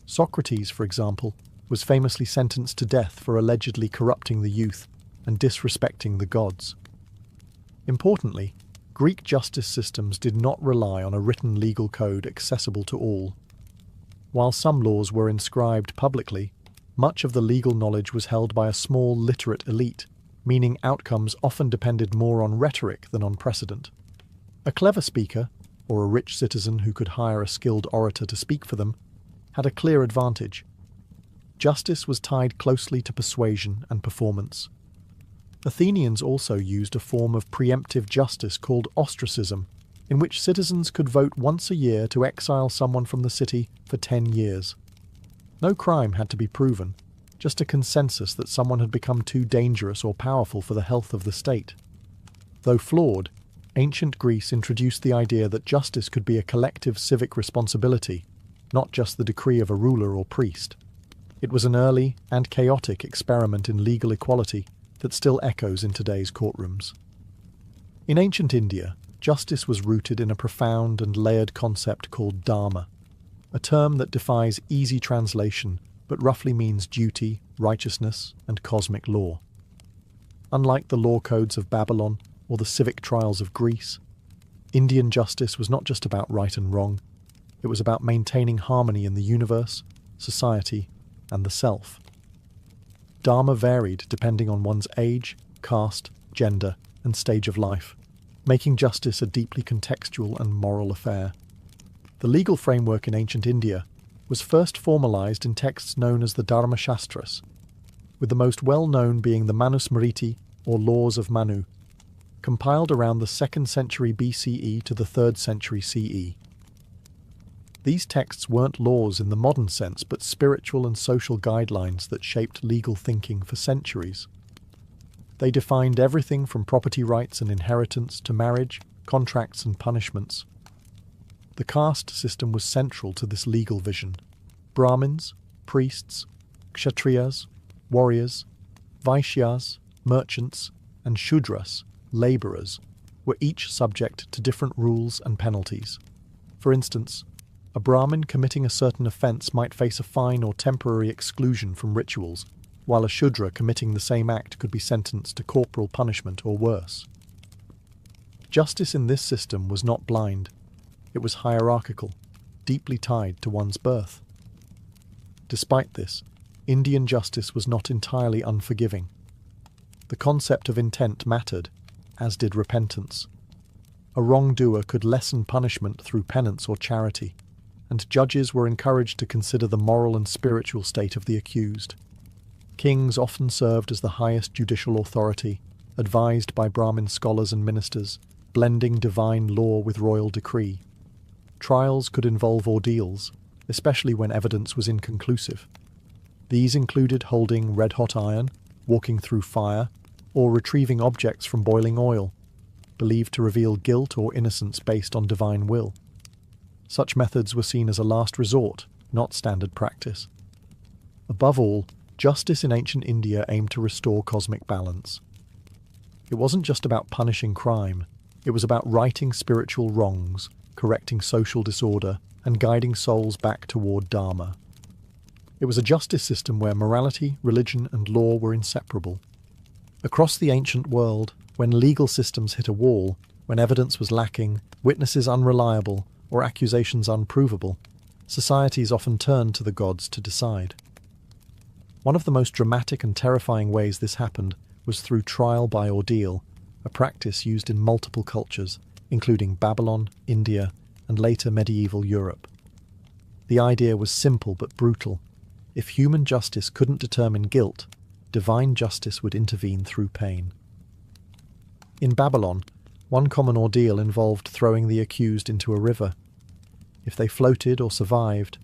Socrates, for example, was famously sentenced to death for allegedly corrupting the youth and disrespecting the gods. Importantly, Greek justice systems did not rely on a written legal code accessible to all. While some laws were inscribed publicly, much of the legal knowledge was held by a small literate elite, meaning outcomes often depended more on rhetoric than on precedent. A clever speaker, or a rich citizen who could hire a skilled orator to speak for them, had a clear advantage. Justice was tied closely to persuasion and performance. Athenians also used a form of preemptive justice called ostracism, in which citizens could vote once a year to exile someone from the city for 10 years. No crime had to be proven, just a consensus that someone had become too dangerous or powerful for the health of the state. Though flawed, ancient Greece introduced the idea that justice could be a collective civic responsibility, not just the decree of a ruler or priest. It was an early and chaotic experiment in legal equality that still echoes in today's courtrooms. In ancient India, justice was rooted in a profound and layered concept called dharma, a term that defies easy translation but roughly means duty, righteousness, and cosmic law. Unlike the law codes of Babylon or the civic trials of Greece, Indian justice was not just about right and wrong, it was about maintaining harmony in the universe, society, and the self. Dharma varied depending on one's age, caste, gender, and stage of life, making justice a deeply contextual and moral affair. The legal framework in ancient India was first formalized in texts known as the Dharma Shastras, with the most well-known being the Manusmriti, or Laws of Manu, compiled around the 2nd century BCE to the 3rd century CE. These texts weren't laws in the modern sense, but spiritual and social guidelines that shaped legal thinking for centuries. They defined everything from property rights and inheritance to marriage, contracts and punishments. The caste system was central to this legal vision. Brahmins, priests, kshatriyas, warriors, vaishyas, merchants, and shudras, labourers, were each subject to different rules and penalties. For instance, a Brahmin committing a certain offence might face a fine or temporary exclusion from rituals, while a Shudra committing the same act could be sentenced to corporal punishment or worse. Justice in this system was not blind. It was hierarchical, deeply tied to one's birth. Despite this, Indian justice was not entirely unforgiving. The concept of intent mattered, as did repentance. A wrongdoer could lessen punishment through penance or charity, and judges were encouraged to consider the moral and spiritual state of the accused. Kings often served as the highest judicial authority, advised by Brahmin scholars and ministers, blending divine law with royal decree. Trials could involve ordeals, especially when evidence was inconclusive. These included holding red-hot iron, walking through fire, or retrieving objects from boiling oil, believed to reveal guilt or innocence based on divine will. Such methods were seen as a last resort, not standard practice. Above all, justice in ancient India aimed to restore cosmic balance. It wasn't just about punishing crime, it was about righting spiritual wrongs, correcting social disorder, and guiding souls back toward Dharma. It was a justice system where morality, religion, and law were inseparable. Across the ancient world, when legal systems hit a wall, when evidence was lacking, witnesses unreliable, or accusations unprovable, societies often turned to the gods to decide. One of the most dramatic and terrifying ways this happened was through trial by ordeal, a practice used in multiple cultures, including Babylon, India, and later medieval Europe. The idea was simple but brutal. If human justice couldn't determine guilt, divine justice would intervene through pain. In Babylon, one common ordeal involved throwing the accused into a river. If they floated or survived,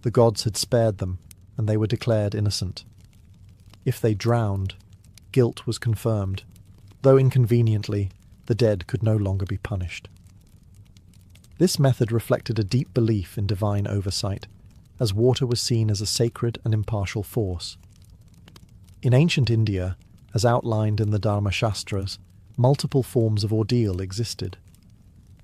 the gods had spared them, and they were declared innocent. If they drowned, guilt was confirmed, though inconveniently, the dead could no longer be punished. This method reflected a deep belief in divine oversight, as water was seen as a sacred and impartial force. In ancient India, as outlined in the Dharma Shastras, multiple forms of ordeal existed.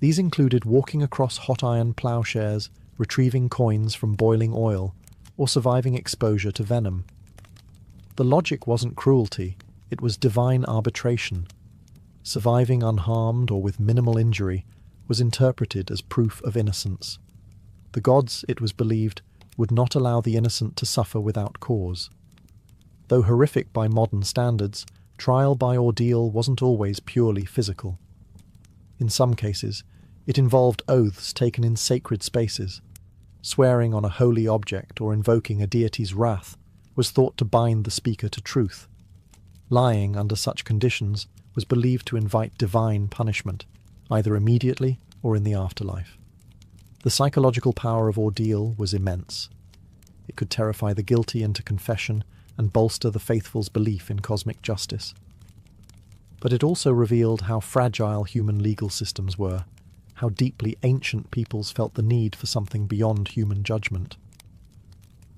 These included walking across hot iron ploughshares, retrieving coins from boiling oil, or surviving exposure to venom. The logic wasn't cruelty, it was divine arbitration. Surviving unharmed or with minimal injury was interpreted as proof of innocence. The gods, it was believed, would not allow the innocent to suffer without cause. Though horrific by modern standards, trial by ordeal wasn't always purely physical. In some cases, it involved oaths taken in sacred spaces. Swearing on a holy object or invoking a deity's wrath was thought to bind the speaker to truth. Lying under such conditions was believed to invite divine punishment, either immediately or in the afterlife. The psychological power of ordeal was immense. It could terrify the guilty into confession and bolster the faithful's belief in cosmic justice. But it also revealed how fragile human legal systems were, how deeply ancient peoples felt the need for something beyond human judgment.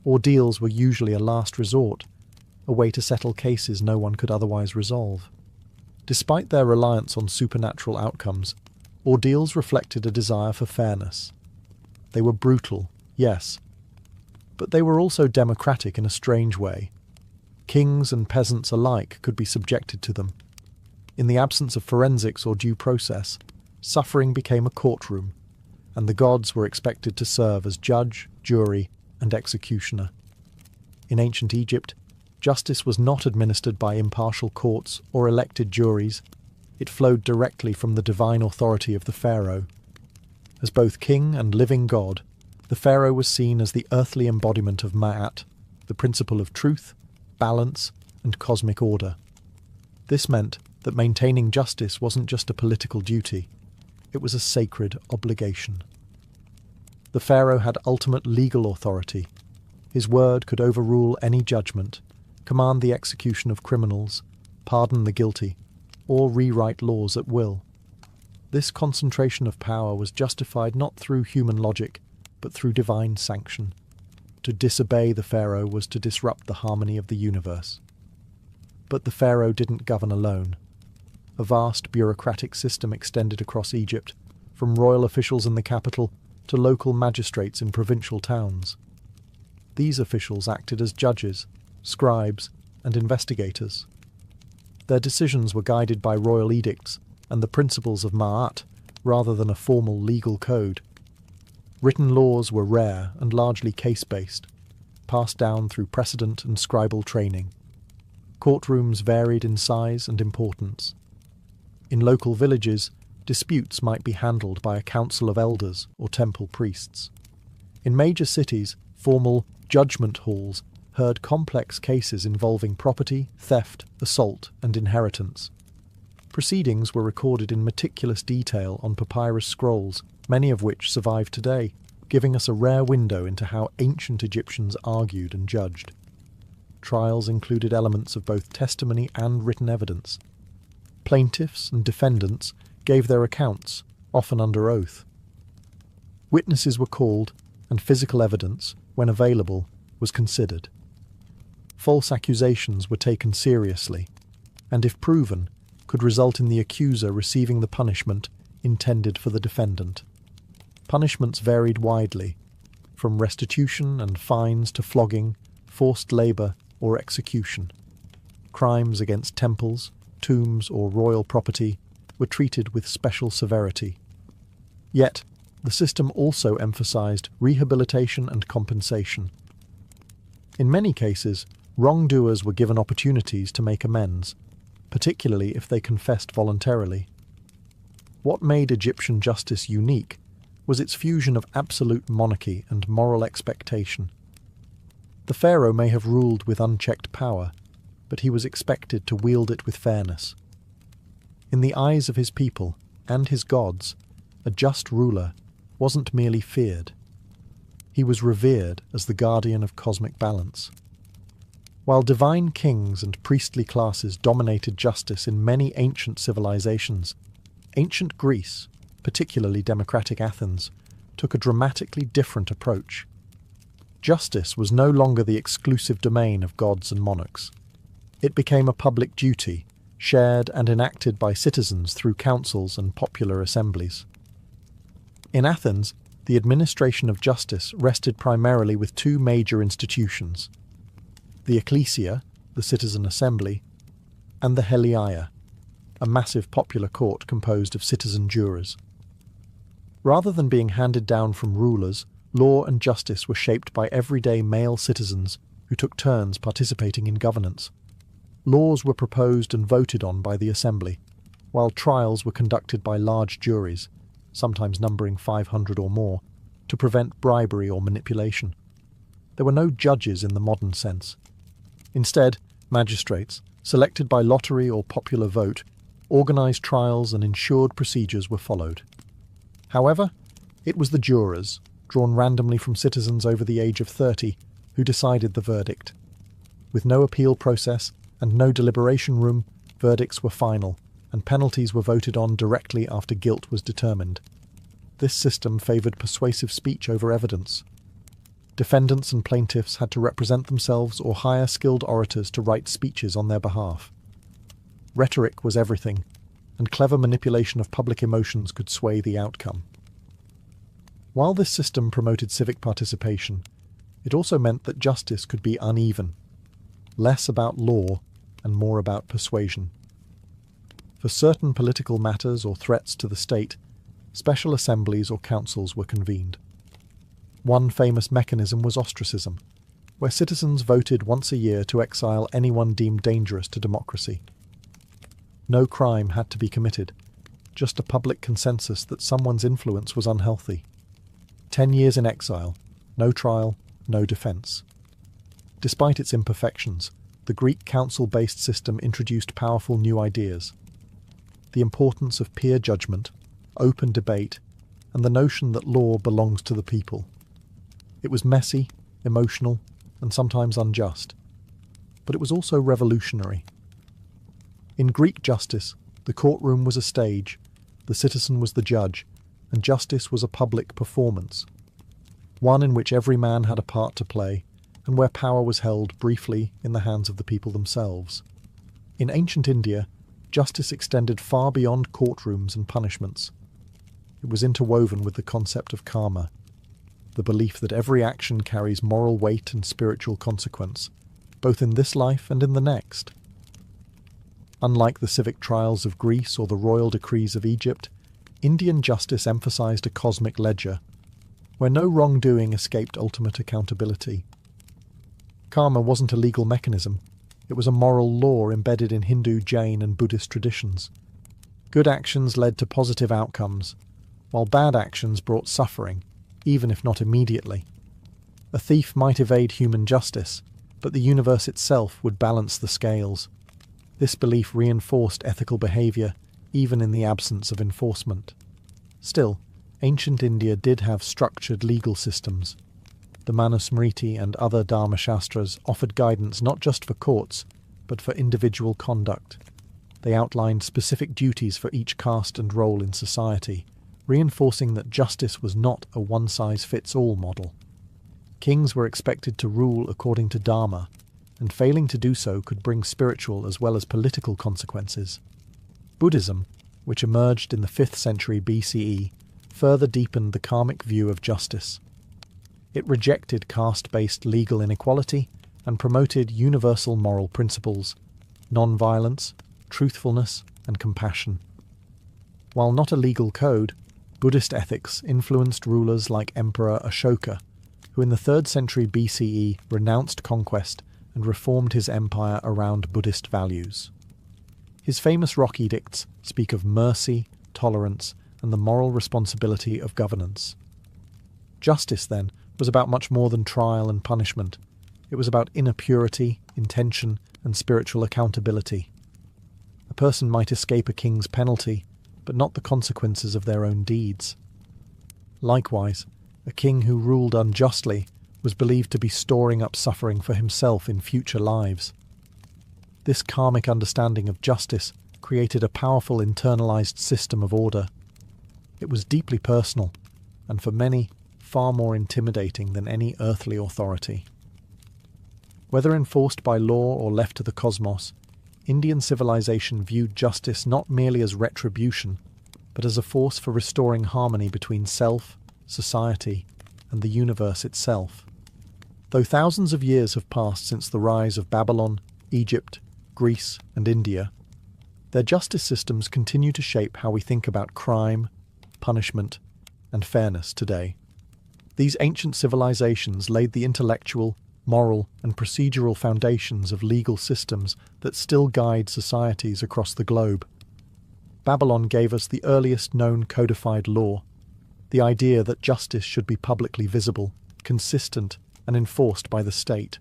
Ordeals were usually a last resort, a way to settle cases no one could otherwise resolve. Despite their reliance on supernatural outcomes, ordeals reflected a desire for fairness. They were brutal, yes, but they were also democratic in a strange way. Kings and peasants alike could be subjected to them. In the absence of forensics or due process, suffering became a courtroom, and the gods were expected to serve as judge, jury, and executioner. In ancient Egypt, Justice was not administered by impartial courts or elected juries. It flowed directly from the divine authority of the pharaoh. As both king and living god, the pharaoh was seen as the earthly embodiment of Ma'at, the principle of truth, balance, and cosmic order. This meant that maintaining justice wasn't just a political duty, it was a sacred obligation. The pharaoh had ultimate legal authority. His word could overrule any judgment, command the execution of criminals, pardon the guilty, or rewrite laws at will. This concentration of power was justified not through human logic, but through divine sanction. To disobey the pharaoh was to disrupt the harmony of the universe. But the pharaoh didn't govern alone. A vast bureaucratic system extended across Egypt, from royal officials in the capital to local magistrates in provincial towns. These officials acted as judges, scribes, and investigators. Their decisions were guided by royal edicts and the principles of Ma'at, rather than a formal legal code. Written laws were rare and largely case-based, passed down through precedent and scribal training. Courtrooms varied in size and importance. In local villages, disputes might be handled by a council of elders or temple priests. In major cities, formal judgment halls heard complex cases involving property, theft, assault, and inheritance. Proceedings were recorded in meticulous detail on papyrus scrolls, many of which survive today, giving us a rare window into how ancient Egyptians argued and judged. Trials included elements of both testimony and written evidence. Plaintiffs and defendants gave their accounts, often under oath. Witnesses were called, and physical evidence, when available, was considered. False accusations were taken seriously, and if proven, could result in the accuser receiving the punishment intended for the defendant. Punishments varied widely, from restitution and fines to flogging, forced labour, or execution. Crimes against temples, tombs, or royal property were treated with special severity. Yet, the system also emphasised rehabilitation and compensation. In many cases, wrongdoers were given opportunities to make amends, particularly if they confessed voluntarily. What made Egyptian justice unique was its fusion of absolute monarchy and moral expectation. The pharaoh may have ruled with unchecked power, but he was expected to wield it with fairness. In the eyes of his people and his gods, a just ruler wasn't merely feared. He was revered as the guardian of cosmic balance. While divine kings and priestly classes dominated justice in many ancient civilizations, ancient Greece, particularly democratic Athens, took a dramatically different approach. Justice was no longer the exclusive domain of gods and monarchs. It became a public duty, shared and enacted by citizens through councils and popular assemblies. In Athens, the administration of justice rested primarily with two major institutions: the Ecclesia, the citizen assembly, and the Heliaia, a massive popular court composed of citizen jurors. Rather than being handed down from rulers, law and justice were shaped by everyday male citizens who took turns participating in governance. Laws were proposed and voted on by the assembly, while trials were conducted by large juries, sometimes numbering 500 or more, to prevent bribery or manipulation. There were no judges in the modern sense. Instead, magistrates, selected by lottery or popular vote, organised trials and ensured procedures were followed. However, it was the jurors, drawn randomly from citizens over the age of 30, who decided the verdict. With no appeal process and no deliberation room, verdicts were final, and penalties were voted on directly after guilt was determined. This system favoured persuasive speech over evidence. Defendants and plaintiffs had to represent themselves or hire skilled orators to write speeches on their behalf. Rhetoric was everything, and clever manipulation of public emotions could sway the outcome. While this system promoted civic participation, it also meant that justice could be uneven, less about law and more about persuasion. For certain political matters or threats to the state, special assemblies or councils were convened. One famous mechanism was ostracism. where citizens voted once a year to exile anyone deemed dangerous to democracy. No crime had to be committed, just a public consensus that someone's influence was unhealthy. 10 years in exile, no trial, no defence. Despite its imperfections, the Greek council-based system introduced powerful new ideas. The importance of peer judgment, open debate, and the notion that law belongs to the people. It was messy, emotional, and sometimes unjust, but it was also revolutionary. In Greek justice, the courtroom was a stage, the citizen was the judge, and justice was a public performance, one in which every man had a part to play, and where power was held briefly in the hands of the people themselves. In ancient India, justice extended far beyond courtrooms and punishments. It was interwoven with the concept of karma, the belief that every action carries moral weight and spiritual consequence, both in this life and in the next. Unlike the civic trials of Greece or the royal decrees of Egypt, Indian justice emphasized a cosmic ledger, where no wrongdoing escaped ultimate accountability. Karma wasn't a legal mechanism, it was a moral law embedded in Hindu, Jain, and Buddhist traditions. Good actions led to positive outcomes, while bad actions brought suffering, even if not immediately. A thief might evade human justice, but the universe itself would balance the scales. This belief reinforced ethical behaviour, even in the absence of enforcement. Still, ancient India did have structured legal systems. The Manusmriti and other Dharmashastras offered guidance not just for courts, but for individual conduct. They outlined specific duties for each caste and role in society, reinforcing that justice was not a one-size-fits-all model. Kings were expected to rule according to Dharma, and failing to do so could bring spiritual as well as political consequences. Buddhism, which emerged in the 5th century BCE, further deepened the karmic view of justice. It rejected caste-based legal inequality and promoted universal moral principles, non-violence, truthfulness, and compassion. While not a legal code, Buddhist ethics influenced rulers like Emperor Ashoka, who in the 3rd century BCE renounced conquest and reformed his empire around Buddhist values. His famous rock edicts speak of mercy, tolerance, and the moral responsibility of governance. Justice, then, was about much more than trial and punishment. It was about inner purity, intention, and spiritual accountability. A person might escape a king's penalty, but not the consequences of their own deeds. Likewise, a king who ruled unjustly was believed to be storing up suffering for himself in future lives. This karmic understanding of justice created a powerful internalized system of order. It was deeply personal, and for many, far more intimidating than any earthly authority. Whether enforced by law or left to the cosmos, Indian civilization viewed justice not merely as retribution, but as a force for restoring harmony between self, society, and the universe itself. Though thousands of years have passed since the rise of Babylon, Egypt, Greece, and India, their justice systems continue to shape how we think about crime, punishment, and fairness today. These ancient civilizations laid the intellectual, moral, and procedural foundations of legal systems that still guide societies across the globe. Babylon gave us the earliest known codified law, the idea that justice should be publicly visible, consistent, and enforced by the state.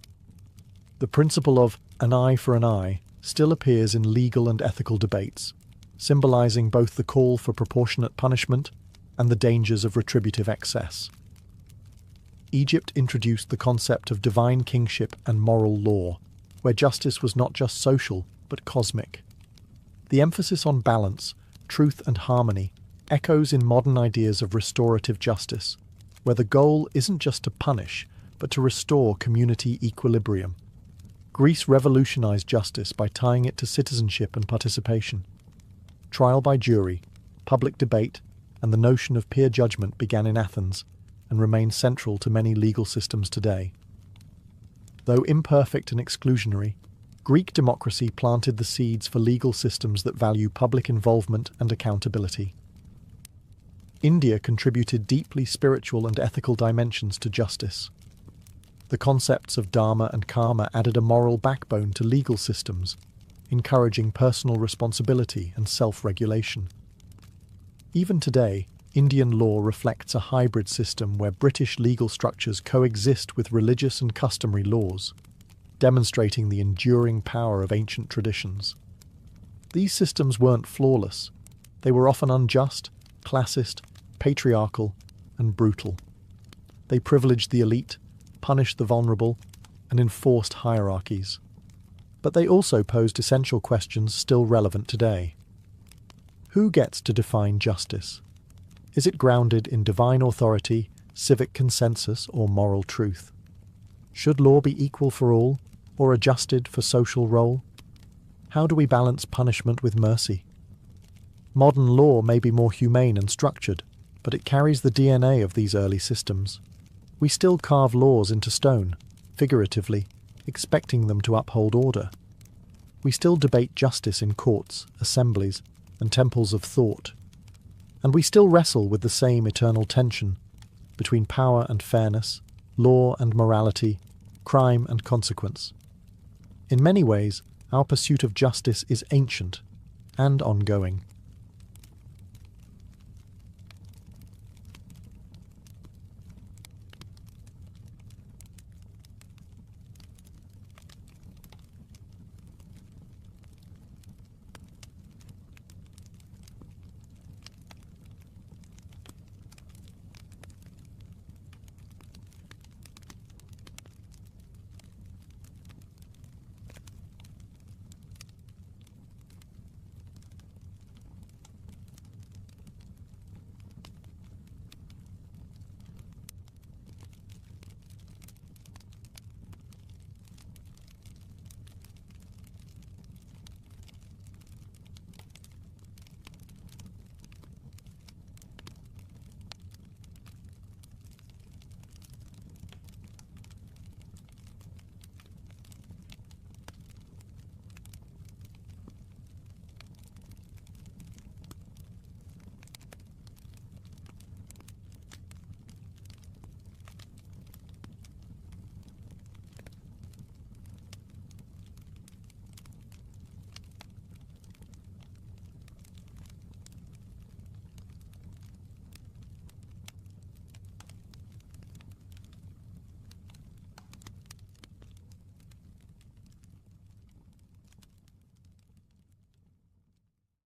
The principle of an eye for an eye still appears in legal and ethical debates, symbolizing both the call for proportionate punishment and the dangers of retributive excess. Egypt introduced the concept of divine kingship and moral law, where justice was not just social, but cosmic. The emphasis on balance, truth, and harmony echoes in modern ideas of restorative justice, where the goal isn't just to punish, but to restore community equilibrium. Greece revolutionized justice by tying it to citizenship and participation. Trial by jury, public debate, and the notion of peer judgment began in Athens and remain central to many legal systems today. Though imperfect and exclusionary, Greek democracy planted the seeds for legal systems that value public involvement and accountability. India contributed deeply spiritual and ethical dimensions to justice. The concepts of dharma and karma added a moral backbone to legal systems, encouraging personal responsibility and self-regulation. Even today, Indian law reflects a hybrid system where British legal structures coexist with religious and customary laws, demonstrating the enduring power of ancient traditions. These systems weren't flawless. They were often unjust, classist, patriarchal, and brutal. They privileged the elite, punished the vulnerable, and enforced hierarchies. But they also posed essential questions still relevant today. Who gets to define justice? Is it grounded in divine authority, civic consensus, or moral truth? Should law be equal for all, or adjusted for social role? How do we balance punishment with mercy? Modern law may be more humane and structured, but it carries the DNA of these early systems. We still carve laws into stone, figuratively, expecting them to uphold order. We still debate justice in courts, assemblies, and temples of thought. And we still wrestle with the same eternal tension between power and fairness, law and morality, crime and consequence. In many ways, our pursuit of justice is ancient and ongoing.